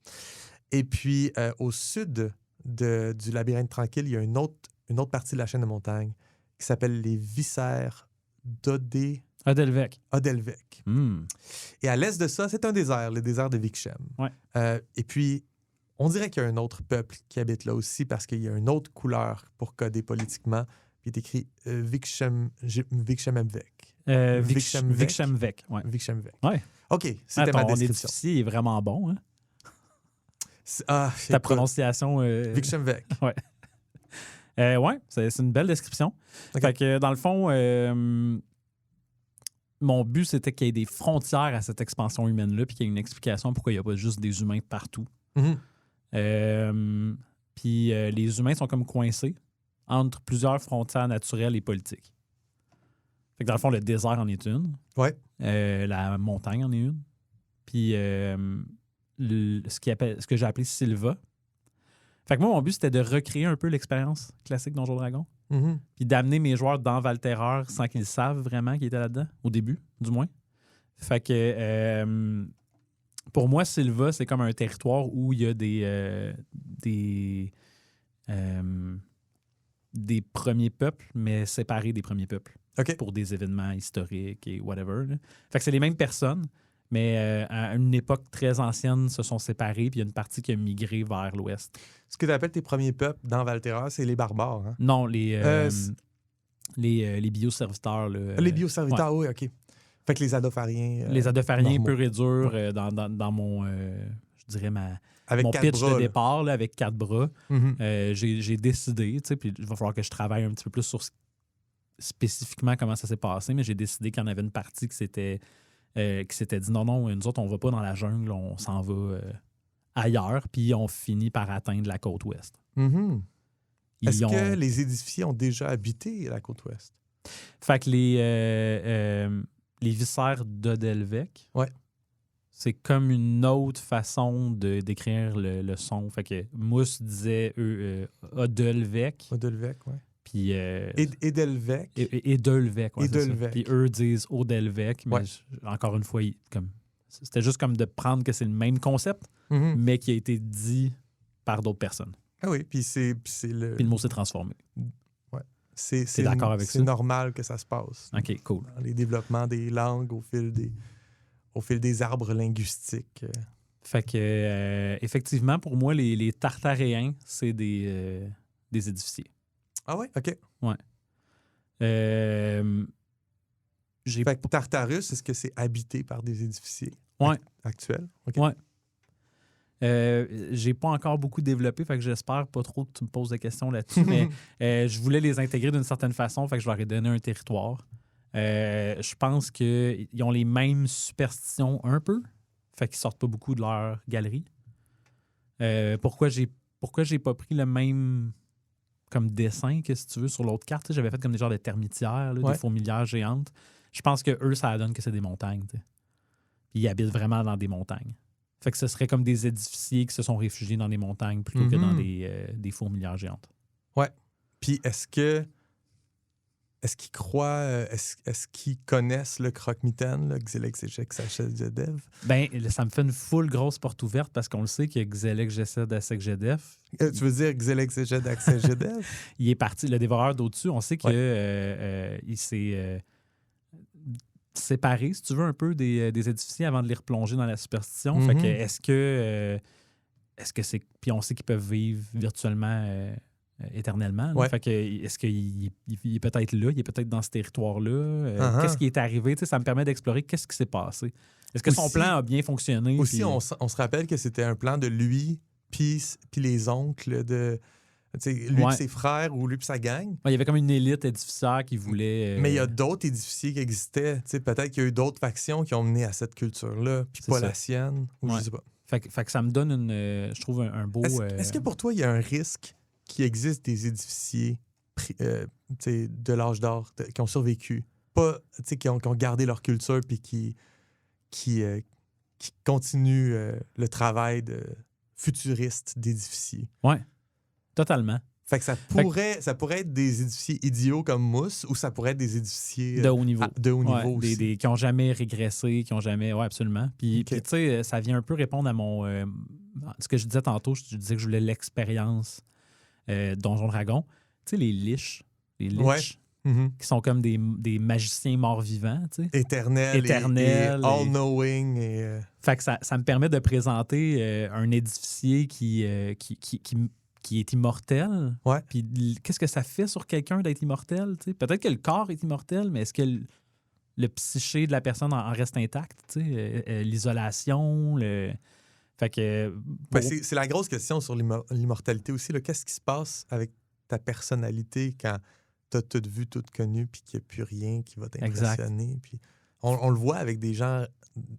Et puis, au sud du labyrinthe tranquille, il y a une autre partie de la chaîne de montagnes qui s'appelle les viscères Odelvec. Et à l'est de ça, c'est un désert, le désert de Vikshem. Ouais. Et puis, on dirait qu'il y a un autre peuple qui habite là aussi parce qu'il y a une autre couleur pour coder politiquement. Puis il est écrit Vikshemvek. Vikshemvek. Ouais. OK, c'était ma description. Ton édifice est vraiment bon. Hein? Ta prononciation... Vikshemvek. Ouais, c'est une belle description. Okay. Fait que, dans le fond, mon but, c'était qu'il y ait des frontières à cette expansion humaine-là, puis qu'il y ait une explication pourquoi il n'y a pas juste des humains partout. Puis les humains sont comme coincés entre plusieurs frontières naturelles et politiques. Fait que dans le fond, le désert en est une. Ouais. La montagne en est une. Puis ce que j'ai appelé Sylva. Fait que moi, mon but, c'était de recréer un peu l'expérience classique Donjons Dragons. Puis d'amener mes joueurs dans Val-Terreur sans qu'ils savent vraiment qu'ils étaient là-dedans, au début, du moins. Fait que pour moi, Sylva, c'est comme un territoire où il y a des premiers peuples, mais séparés des premiers peuples. OK. Pour des événements historiques et whatever. Là. Fait que c'est les mêmes personnes, mais à une époque très ancienne, se sont séparés, puis il y a une partie qui a migré vers l'ouest. Ce que tu appelles tes premiers peuples dans Val-Terreur, c'est les barbares. Hein? Non, les bioserviteurs. Là, les bioserviteurs, oui, OK. Fait que les Adofariens. les Adofariens normaux. purs et durs dans mon, je dirais, Avec mon 4 pitch bras, de là. départ là, avec 4 bras. Mhm. J'ai décidé, tu sais, puis il va falloir que je travaille un petit peu plus sur spécifiquement comment ça s'est passé, mais j'ai décidé qu'il y en avait une partie qui s'était dit non, nous autres, on va pas dans la jungle, on s'en va ailleurs, puis on finit par atteindre la côte ouest. Mhm. Ils Est-ce ont- que les édifiés ont déjà habité la côte ouest? Fait que les viscères d'Odelvec, Ouais. c'est comme une autre façon de décrire le son. Fait que Mousse disait Odelvec, Odelvec, oui. puis Edelvec. Edelvec. Ouais, c'est ça. Edelvec. Puis eux disent Odelvec, mais Ouais. encore une fois, c'était juste comme de prendre que c'est le même concept, Mhm. mais qui a été dit par d'autres personnes. Ah oui, puis c'est le. Puis le mot s'est transformé. C'est d'accord avec c'est ça? normal que ça se passe. OK, cool. Dans les développements des langues au fil des arbres linguistiques. Fait que, effectivement, pour moi, les Tartaréens, c'est des édificiers. Ah ouais? OK. J'ai Fait que Tartarus, est-ce que c'est habité par des édificiers Ouais. actuels? OK. Ouais. J'ai pas encore beaucoup développé, fait que j'espère pas trop que tu me poses des questions là-dessus, mais je voulais les intégrer d'une certaine façon, fait que je leur ai donné un territoire. Je pense qu'ils ont les mêmes superstitions un peu, fait qu'ils sortent pas beaucoup de leur galerie. Pourquoi j'ai pas pris le même comme dessin que si tu veux sur l'autre carte? Tu sais, j'avais fait comme des genres de termitières, là, Ouais. des fourmilières géantes. Je pense que eux, ça donne que c'est des montagnes. Tu sais. Puis ils habitent vraiment dans des montagnes. Fait que ce serait comme des édificiers qui se sont réfugiés dans des montagnes plutôt que dans des fourmilières géantes. Puis est-ce qu'ils croient, est-ce qu'ils connaissent le croque-mitaine, le Xelek Zéchek Sachel-Zedev? Ben, ça me fait une full grosse porte ouverte parce qu'on le sait que Xelek Gesed Asek Jedef, Tu veux dire Xelek Zéchek Axel-Zedev? il est parti, le dévoreur d'au-dessus, on sait que il s'est séparé, si tu veux, un peu des édificiers avant de les replonger dans la superstition. Fait que est-ce que c'est... Puis on sait qu'ils peuvent vivre virtuellement éternellement. Là. Ouais. Fait que est-ce qu'il est peut-être là, il est peut-être dans ce territoire-là? Qu'est-ce qui est arrivé? Tu sais, ça me permet d'explorer qu'est-ce qui s'est passé. Est-ce que son Aussi- plan a bien fonctionné? Aussi, puis- on se rappelle que c'était un plan de lui puis les oncles de... tu sais, lui Ouais. et ses frères ou lui et sa gang. Ouais, il y avait comme une élite édificiaire qui voulait... Mais il y a d'autres édificiers qui existaient. Tu sais, peut-être qu'il y a eu d'autres factions qui ont mené à cette culture-là, puis C'est pas ça. la sienne, ou Ouais. je sais pas. Fait que ça me donne je trouve un beau... Est-ce que pour toi, il y a un risque qu'il existe des édificiers tu sais, de l'âge d'or qui ont survécu, pas, tu sais, qui ont gardé leur culture puis qui continuent le travail futuriste d'édificiers? Ouais, totalement. Fait que ça pourrait être des édificiers idiots comme Mousse ou ça pourrait être des édificiers De haut niveau. de haut Ouais, niveau aussi. qui n'ont jamais régressé, qui n'ont jamais... Oui, absolument. Puis, Ok. puis, tu sais, ça vient un peu répondre à ce que je disais tantôt. Je disais que je voulais l'expérience Donjon Dragon. Tu sais, les liches. Les liches Ouais. Mhm. qui sont comme des magiciens morts-vivants, tu sais. Éternel, Éternel et all-knowing. Fait que ça me permet de présenter un édificier qui est immortel. Ouais. Puis qu'est-ce que ça fait sur quelqu'un d'être immortel? Tu sais? Peut-être que le corps est immortel, mais est-ce que le psyché de la personne en reste intact? Tu sais? L'isolation, Fait que... Ben, c'est la grosse question sur l'immortalité aussi. Là. Qu'est-ce qui se passe avec ta personnalité quand tu as tout vu, tout connu, puis qu'il n'y a plus rien qui va t'impressionner? Puis on le voit avec des gens,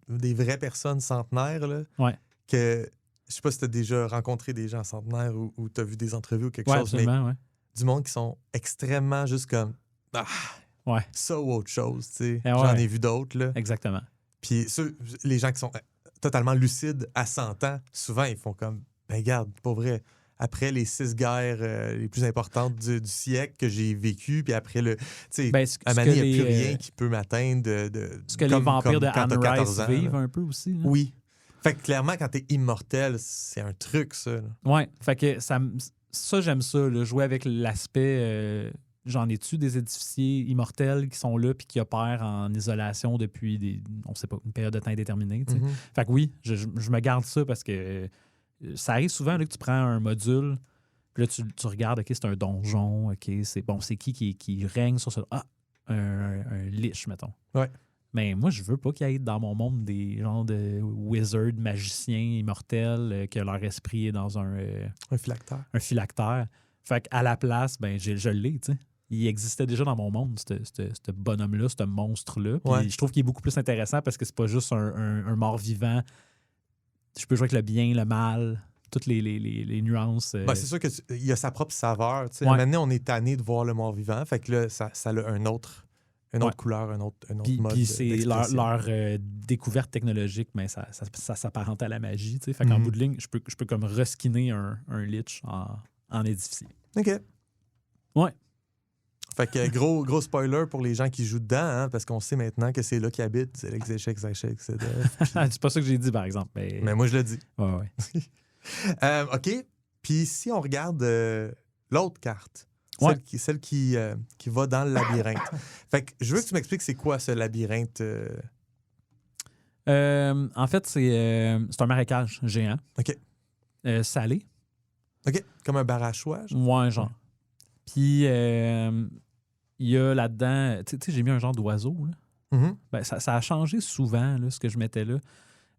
des vraies personnes centenaires, là, Ouais. que je sais pas si tu as déjà rencontré des gens centenaires ou tu as vu des entrevues ou quelque Ouais, chose, mais absolument, ouais. du monde qui sont extrêmement juste comme Ouais, ça ou autre chose, tu sais. Eh ouais. J'en ai vu d'autres, là. exactement. Puis les gens qui sont totalement lucides à 100 ans, souvent, ils font comme, ben regarde, pas vrai. Après les 6 guerres les plus importantes du siècle que j'ai vécues, puis après le... Tu sais, Ben, à un moment donné, il n'y a plus rien qui peut m'atteindre de Ce que les vampires de Anne Rice vivent là. un peu aussi. Là. Oui. Fait que clairement, quand t'es immortel, c'est un truc, ça. Là. Ouais, fait que ça j'aime ça, là, jouer avec l'aspect... J'en ai-tu des édificiers immortels qui sont là puis qui opèrent en isolation depuis on sait pas, une période de temps indéterminée. Tu sais. Mhm. Fait que oui, je me garde ça parce que ça arrive souvent là, que tu prends un module, puis là tu regardes, OK, c'est un donjon, OK, c'est bon, c'est qui règne sur ça? Ah, un lich, mettons. Ouais. Mais moi, je veux pas qu'il y ait dans mon monde des genres de wizards, magiciens immortels, que leur esprit est dans un phylactère. Un phylactère. Fait qu'à la place, ben, je l'ai, tu sais. Il existait déjà dans mon monde, ce bonhomme-là, ce monstre-là. Puis Ouais. je trouve qu'il est beaucoup plus intéressant parce que c'est pas juste un mort-vivant. Je peux jouer avec le bien, le mal, toutes les nuances. Ben, c'est sûr qu'il y a sa propre saveur. Tu sais. Ouais. Maintenant, on est tanné de voir le mort-vivant. Fait que là, ça a une autre couleur, un autre mode. Puis c'est d'expression. leur découverte technologique, mais ça s'apparente à la magie. Tu sais. Fait qu'en bout de ligne, je peux comme reskinner un lich en édificier. OK. Ouais. Fait que gros spoiler pour les gens qui jouent dedans, hein, parce qu'on sait maintenant que c'est là qu'ils habitent. C'est l'exéchec, c'est C'est pas ça que j'ai dit, par exemple. Mais moi, je le dis. Ouais. OK. Puis si on regarde l'autre carte, Ouais. celle qui va dans le labyrinthe. Fait que je veux que tu m'expliques c'est quoi ce labyrinthe. En fait, c'est un marécage géant. OK. Salé. OK. Comme un barachois. Ouais, genre. Puis, il y a là-dedans... Tu sais, j'ai mis un genre d'oiseau, là. Mm-hmm. Ben, ça a changé souvent, là, ce que je mettais là.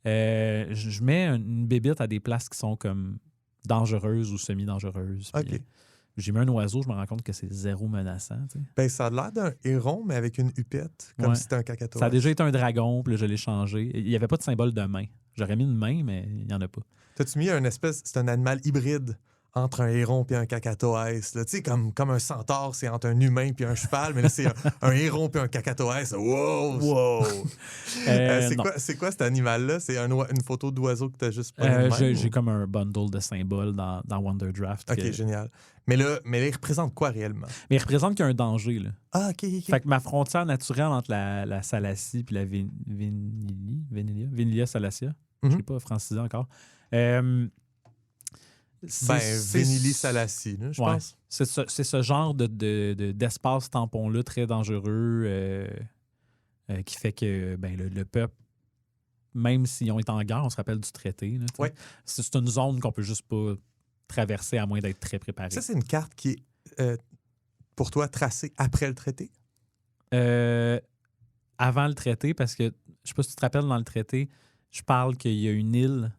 Je mets une bébite à des places qui sont comme dangereuses ou semi-dangereuses. Puis, OK. j'ai mis un oiseau, je me rends compte que c'est zéro menaçant. Tu sais. Ben, ça a l'air d'un héron, mais avec une hupette, comme Ouais. si c'était un cacatoès. Ça a déjà été un dragon, puis là, je l'ai changé. Il n'y avait pas de symbole de main. J'aurais mis une main, mais il n'y en a pas. T'as-tu mis c'est un animal hybride entre un héron et un cacatoès. Tu sais, comme un centaure, c'est entre un humain et un cheval, mais là, c'est un héron et un cacatoès. Wow! Wow! C'est quoi cet animal-là? C'est une photo d'oiseau que tu as juste pas J'ai comme un bundle de symboles dans Wonder Draft. OK, génial. Mais là, il représente quoi réellement? Mais il représente qu'il y a un danger. Là. Ah, OK. Fait que ma frontière naturelle entre la Salacie et la Venilia Salacia, je ne sais pas francisé encore. Vénilie Salacie, je pense. C'est ce genre d'espace tampon-là très dangereux qui fait que le peuple, même s'ils ont été en guerre, on se rappelle du traité. Là, ouais. C'est une zone qu'on peut juste pas traverser à moins d'être très préparé. Ça, c'est une carte qui est, pour toi, tracée après le traité? Avant le traité, parce que, je sais pas si tu te rappelles, dans le traité, je parle qu'il y a une île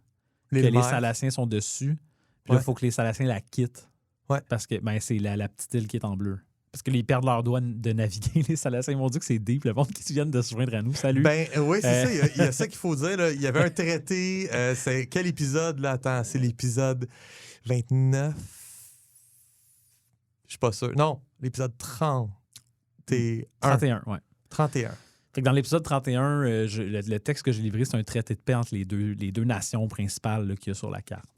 que les Salaciens sont dessus. Puis là, il faut que les Salaciens la quittent. Ouais. Parce que c'est la petite île qui est en bleu. Parce qu'ils perdent leur droit de naviguer, les Salaciens. Ils m'ont dit que c'est deep, le monde qui viennent de se joindre à nous. Salut! Oui, c'est ça. Il y a ça qu'il faut dire. Là. Il y avait un traité. C'est quel épisode, là? Attends, c'est l'épisode 29. Je suis pas sûr. Non, l'épisode 31. 31, ouais. 31. Fait que dans l'épisode 31, le texte que j'ai livré, c'est un traité de paix entre les deux nations principales qu'il y a sur la carte.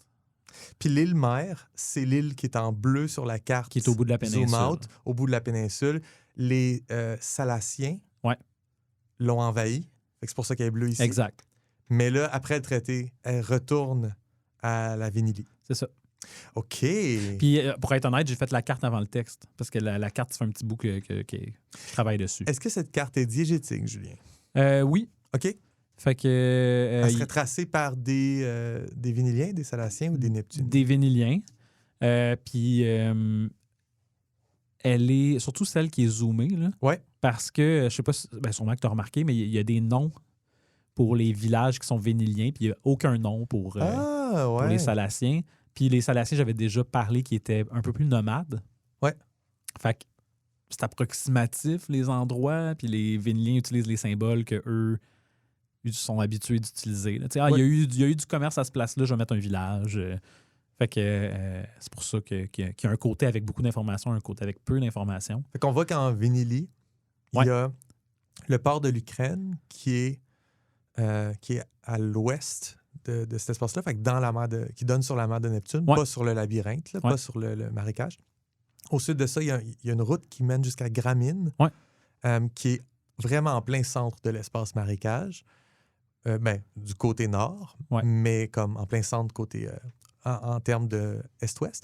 Puis l'île mère, c'est l'île qui est en bleu sur la carte. Qui est au bout de la péninsule. Zoom out, au bout de la péninsule. Les Salaciens l'ont envahi. C'est pour ça qu'elle est bleue ici. Exact. Mais là, après le traité, elle retourne à la Vénilie. C'est ça. OK. Puis, pour être honnête, j'ai fait la carte avant le texte. Parce que la carte, ça fait un petit bout que je travaille dessus. Est-ce que cette carte est diégétique, Julien? Oui. OK. Fait que... elle serait tracée par des Véniliens, des Salaciens ou des Neptuniens? Des Véniliens. Puis, elle est surtout celle qui est zoomée. Là, parce que, je sais pas, sûrement que tu as remarqué, mais il y a des noms pour les villages qui sont véniliens, puis il n'y a aucun nom pour les Salaciens. Puis les Salaciens, j'avais déjà parlé qui étaient un peu plus nomades. Ouais. Fait que c'est approximatif, les endroits, puis les Vénéliens utilisent les symboles qu'eux ils sont habitués d'utiliser. Là. Il y a eu du commerce à ce place-là, je vais mettre un village. Fait que c'est pour ça qu'il y a un côté avec beaucoup d'informations, un côté avec peu d'informations. Fait qu'on voit qu'en Vénélie, il y a le port de l'Ukraine qui est à l'ouest de cet espace-là, fait que dans la mer qui donne sur la mer de Neptune, pas sur le labyrinthe, là, pas sur le marécage. Au sud de ça, il y a une route qui mène jusqu'à Gramine, qui est vraiment en plein centre de l'espace marécage, du côté nord, mais comme en plein centre côté en termes de est-ouest.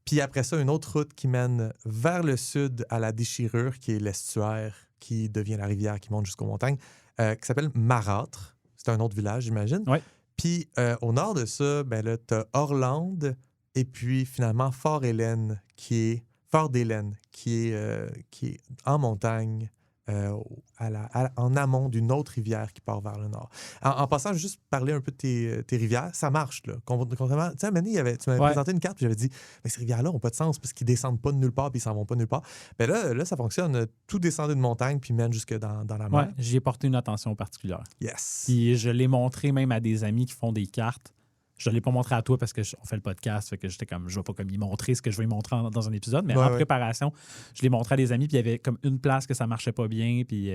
Puis après ça, une autre route qui mène vers le sud à la déchirure, qui est l'estuaire, qui devient la rivière qui monte jusqu'aux montagnes, qui s'appelle Marâtre. C'est un autre village, j'imagine. Oui. Puis au nord de ça, tu as Orlande et puis finalement Fort-d'Hélène, qui est en montagne, en amont d'une autre rivière qui part vers le nord. En passant, juste parler un peu de tes rivières, ça marche. Là. Contrairement, tu sais, à un moment donné, tu m'avais présenté une carte puis j'avais dit, mais ces rivières-là n'ont pas de sens parce qu'ils descendent pas de nulle part puis ils s'en vont pas de nulle part. Ben là, ça fonctionne. Tout descend d'une montagne puis mène jusque dans la mer. Oui, j'y ai porté une attention particulière. Yes. Puis je l'ai montré même à des amis qui font des cartes. Je ne l'ai pas montré à toi parce qu'on fait le podcast, fait que j'étais comme, je ne vais pas comme y montrer ce que je vais y montrer dans un épisode, mais en préparation, je l'ai montré à des amis, puis il y avait comme une place que ça ne marchait pas bien, puis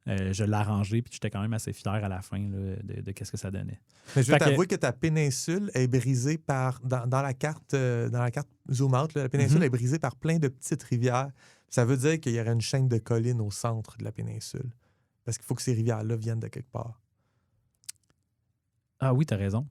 je l'ai arrangé, puis j'étais quand même assez fier à la fin là, de qu'est-ce que ça donnait. Mais je vais t'avouer que ta péninsule est brisée par, dans la carte zoom out, là, la péninsule est brisée par plein de petites rivières. Ça veut dire qu'il y aurait une chaîne de collines au centre de la péninsule. Parce qu'il faut que ces rivières-là viennent de quelque part. Ah oui, tu as raison.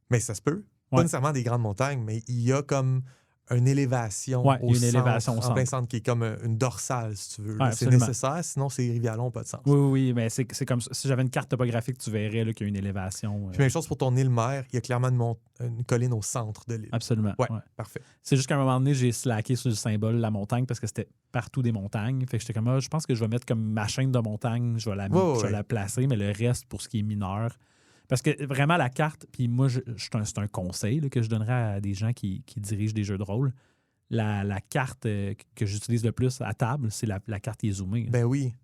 Mais ça se peut. Pas nécessairement des grandes montagnes, mais il y a comme une élévation au centre, en plein centre, qui est comme une dorsale, si tu veux. C'est nécessaire, sinon ces rivières-là n'ont pas de sens. Oui, mais c'est comme ça. Si j'avais une carte topographique, tu verrais là, qu'il y a une élévation. Puis même chose pour ton île-mère, il y a clairement une colline au centre de l'île. Absolument. Ouais. Parfait. C'est juste qu'à un moment donné, j'ai slacké sur le symbole la montagne parce que c'était partout des montagnes. Fait que j'étais comme, je pense que je vais mettre comme ma chaîne de montagne, je vais la placer, mais le reste, pour ce qui est mineur. Parce que vraiment, la carte, puis moi, c'est un conseil là, que je donnerais à des gens qui dirigent des jeux de rôle. La carte que j'utilise le plus à table, c'est la carte qui est zoomée. Ben oui.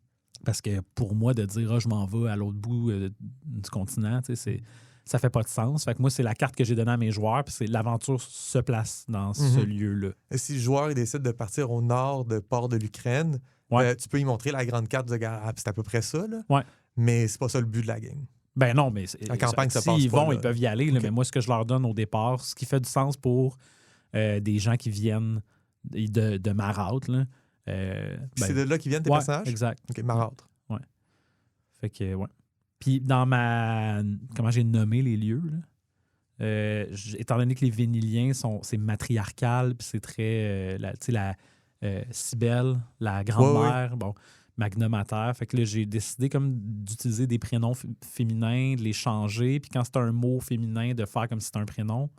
Parce que pour moi, de dire je m'en vais à l'autre bout du continent, ça fait pas de sens. Fait que moi, c'est la carte que j'ai donnée à mes joueurs, puis c'est l'aventure se place dans ce lieu-là. Et si le joueur décide de partir au nord de Port de l'Ukraine, tu peux y montrer la grande carte de c'est à peu près ça, là. Ouais. Mais c'est pas ça le but de la game. Ben non, mais la campagne se passe s'ils pas, vont, là. ils peuvent y aller. Là, mais moi, ce que je leur donne au départ, ce qui fait du sens pour des gens qui viennent de Marâtre. Là, c'est de là qu'ils viennent, tes personnages? Exact. OK, Marâtre. Ouais. Fait que, Puis dans comment j'ai nommé les lieux, là, étant donné que les Vénéliens, c'est matriarcal, puis c'est très... la Cybèle, la grand-mère, Magna Mater. Fait que là, j'ai décidé comme d'utiliser des prénoms féminins, de les changer. Puis quand c'est un mot féminin, de faire comme si c'était un prénom,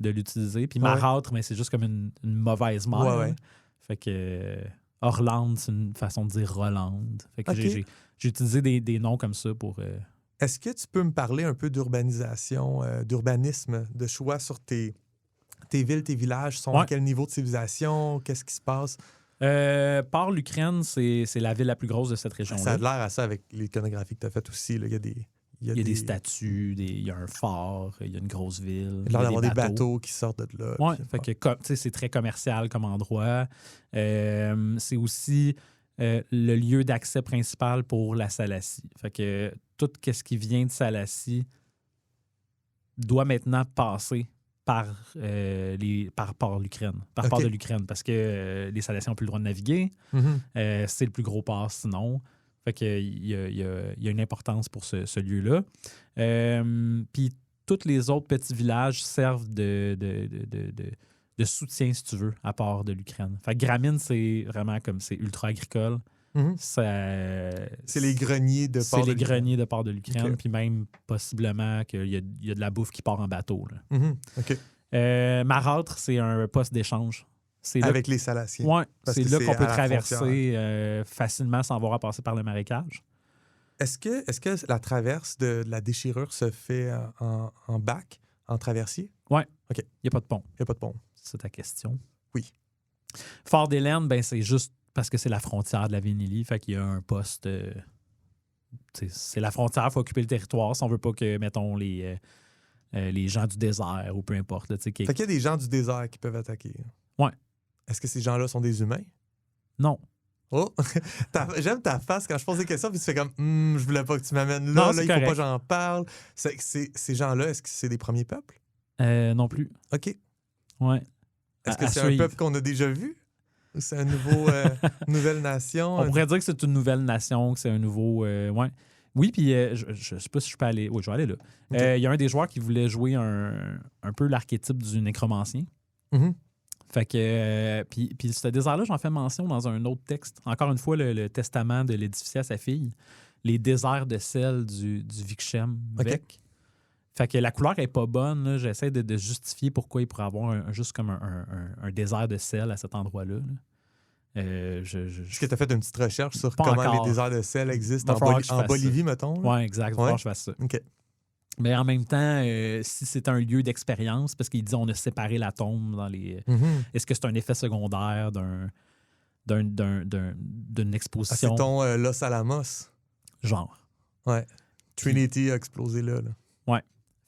de l'utiliser. Puis Marâtre, mais c'est juste comme une mauvaise mère. Fait que Orlande, c'est une façon de dire Rolande. Fait que j'ai utilisé des noms comme ça pour... Est-ce que tu peux me parler un peu d'urbanisation, d'urbanisme, de choix sur tes villes, tes villages? Sont à quel niveau de civilisation? Qu'est-ce qui se passe? Par l'Ukraine, c'est la ville la plus grosse de cette région-là. Ça a l'air à ça avec l'iconographie que tu as faite aussi. Là. Il y a des statues, il y a un phare, il y a une grosse ville. Il y a l'air d'avoir des bateaux qui sortent de là. Oui, c'est très commercial comme endroit. C'est aussi le lieu d'accès principal pour la Salacie. Fait que tout ce qui vient de Salacie doit maintenant passer par l'Ukraine, part de l'Ukraine, parce que les Salaciens n'ont plus le droit de naviguer. C'est le plus gros port sinon. Fait qu'il y a une importance pour ce lieu-là. Puis tous les autres petits villages servent de soutien, si tu veux, à part de l'Ukraine. Fait que Gramine, c'est vraiment comme c'est ultra agricole. C'est les greniers de port de l'Ukraine. C'est les greniers de port de l'Ukraine, puis même possiblement qu'il y a de la bouffe qui part en bateau. Là. Marâtre, c'est un poste d'échange. Avec les Salaciens. Oui, c'est là qu'on peut traverser facilement sans avoir à passer par le marécage. Est-ce que la traverse de la déchirure se fait en bac, en traversier? Oui. OK. Il n'y a pas de pont. Il n'y a pas de pont. C'est ta question. Oui. Fort-d'Hélène, c'est juste parce que c'est la frontière de la Vénélie. Fait qu'il y a un poste... c'est la frontière, il faut occuper le territoire si on veut pas que, mettons, les gens du désert ou peu importe. Là, Fait qu'il y a des gens du désert qui peuvent attaquer. Ouais. Est-ce que ces gens-là sont des humains? Non. Oh! J'aime ta face quand je pose des questions, puis tu fais comme je voulais pas que tu m'amènes là, Non, là il correct. faut pas que j'en parle. Ces gens-là, est-ce que c'est des premiers peuples? Non plus. OK. Ouais. Est-ce que c'est un suivre. peuple qu'on a déjà vu? Ou c'est un nouveau nouvelle nation? On pourrait dire que c'est une nouvelle nation, que c'est un nouveau... ouais. Oui, puis je sais pas si je peux aller... Oui, je vais aller là. Il OK. y a un des joueurs qui voulait jouer un peu l'archétype du nécromancien. Mhm. Fait que... puis ce désert-là, j'en fais mention dans un autre texte. Encore une fois, le testament de l'édificier à sa fille. Les déserts de sel du Vichem. OK. Fait que la couleur n'est pas bonne. Là. J'essaie de justifier pourquoi il pourrait avoir juste comme un désert de sel à cet endroit-là. Là. Est-ce que tu as fait une petite recherche sur Pas comment encore. les déserts de sel existent Va falloir que je en fasse Bolivie, mettons? là? Oui, exact. Il va falloir que je fasse ça. OK. Mais en même temps, si c'est un lieu d'expérience, parce qu'il dit on a séparé la tombe dans les. Mhm. Est-ce que c'est un effet secondaire d'une exposition? C'est ton Los Alamos. Genre. Ouais. Trinity a explosé là.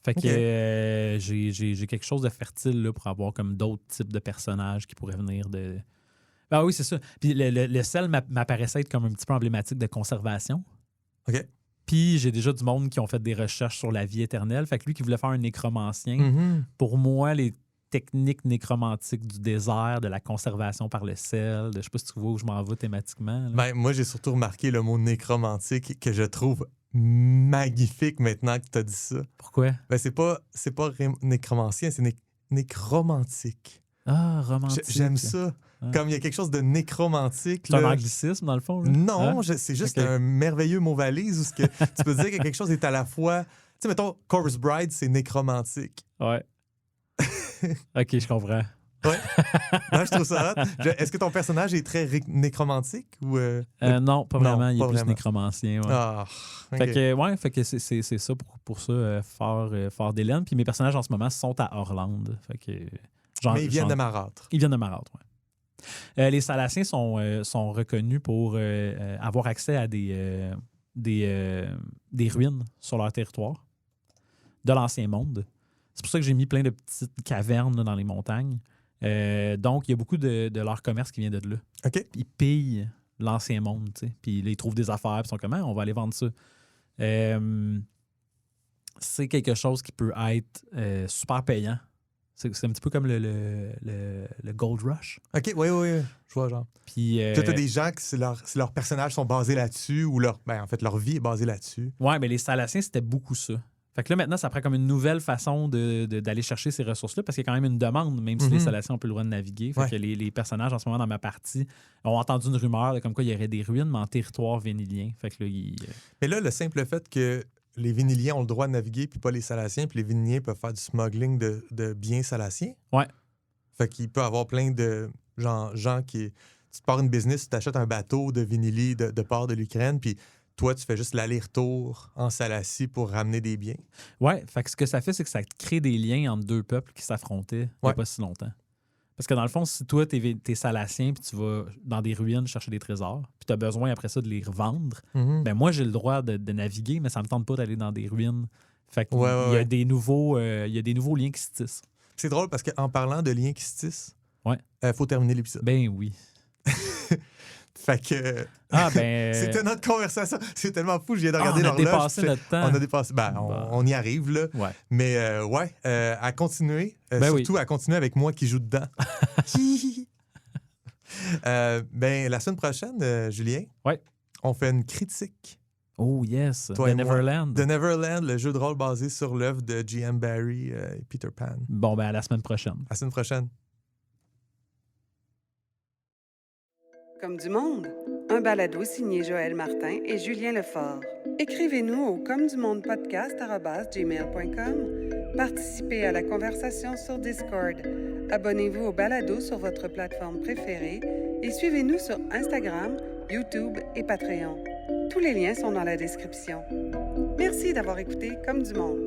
Fait que OK. j'ai quelque chose de fertile là, pour avoir comme d'autres types de personnages qui pourraient venir de. Ah oui, c'est ça. Puis le sel m'apparaissait être comme un petit peu emblématique de conservation. OK. Puis j'ai déjà du monde qui ont fait des recherches sur la vie éternelle. Fait que lui qui voulait faire un nécromancien, Mhm. pour moi, les techniques nécromantiques du désert, de la conservation par le sel, je sais pas si tu vois où je m'en vais thématiquement. Là. Ben, moi, j'ai surtout remarqué le mot nécromantique que je trouve magnifique maintenant que tu as dit ça. Pourquoi? Ben, c'est pas nécromancien, c'est nécromantique. Ah, romantique. J'aime ça. Ah. Comme il y a quelque chose de nécromantique. C'est un là. anglicisme, dans le fond? Là? Non, Ah? c'est juste Ok. un merveilleux mot valise où ce que tu peux dire que quelque chose est à la fois. Tu sais, mettons, Corpse Bride, c'est nécromantique. Ouais. OK, je comprends. Ouais. Non, je trouve ça hot. Est-ce que ton personnage est très nécromantique ou. Non, pas Non, vraiment. Il est pas plus vraiment. nécromancien. Ouais. Ah, ok. Fait que c'est ça pour ça, Fort d'Hélène. Puis mes personnages en ce moment sont à Orlande. Fait que, Mais ils viennent de Marâtre. Ils viennent de Marâtre, oui. Les Salaciens sont reconnus pour avoir accès à des ruines sur leur territoire de l'Ancien Monde. C'est pour ça que j'ai mis plein de petites cavernes là, dans les montagnes. Donc, il y a beaucoup de leur commerce qui vient de là. OK. Ils pillent l'Ancien Monde, tu sais. Puis là, ils trouvent des affaires, puis ils sont comme, on va aller vendre ça. C'est quelque chose qui peut être super payant. C'est un petit peu comme le Gold Rush. OK, oui. Je vois, genre. Puis, Tu as des gens que leurs personnages sont basés là-dessus ou leur vie est basée là-dessus. ouais, mais les Salaciens, c'était beaucoup ça. Fait que là, maintenant, ça prend comme une nouvelle façon d'aller chercher ces ressources-là parce qu'il y a quand même une demande, même si les Salaciens ont plus le droit de naviguer. Fait Ouais. que les personnages, en ce moment, dans ma partie, ont entendu une rumeur de comme quoi il y aurait des ruines, mais en territoire vénilien. Fait que là, Mais là, le simple fait que les Véniliens ont le droit de naviguer puis pas les Salaciens, puis les Véniliens peuvent faire du smuggling de biens Salaciens. Ouais. Fait qu'il peut y avoir plein de gens qui... Tu te pars une business, tu t'achètes un bateau de Vénilie de part de l'Ukraine, puis toi, tu fais juste l'aller-retour en Salacie pour ramener des biens. Ouais, fait que ce que ça fait, c'est que ça crée des liens entre deux peuples qui s'affrontaient il n'y a Ouais. pas si longtemps. Parce que dans le fond, si toi, t'es Salacien puis tu vas dans des ruines chercher des trésors, puis tu as besoin après ça de les revendre, ben moi, j'ai le droit de naviguer, mais ça me tente pas d'aller dans des ruines. Fait qu'il Ouais. y a des nouveaux liens qui se tissent. C'est drôle parce qu'en parlant de liens qui se tissent, Ouais. faut terminer l'épisode. Ben oui. Fait que... Ah ben... C'était notre conversation. C'est tellement fou, je viens de regarder on a l'horloge. dépassé puis notre temps. On a dépassé. On y arrive, là. Ouais. Mais à continuer. Ben surtout à continuer avec moi qui joue dedans. La semaine prochaine, Julien, Ouais. on fait une critique Oh yes, Toi The et moi. Neverland. de Neverland, le jeu de rôle basé sur l'œuvre de G.M. Barrie et Peter Pan. Bon, ben à la semaine prochaine. À la semaine prochaine. Comme du monde, un balado signé Joël Martin et Julien Lefort. Écrivez-nous au commedumondepodcast@gmail.com. Participez à la conversation sur Discord. Abonnez-vous au balado sur votre plateforme préférée et suivez-nous sur Instagram, YouTube et Patreon. Tous les liens sont dans la description. Merci d'avoir écouté Comme du monde.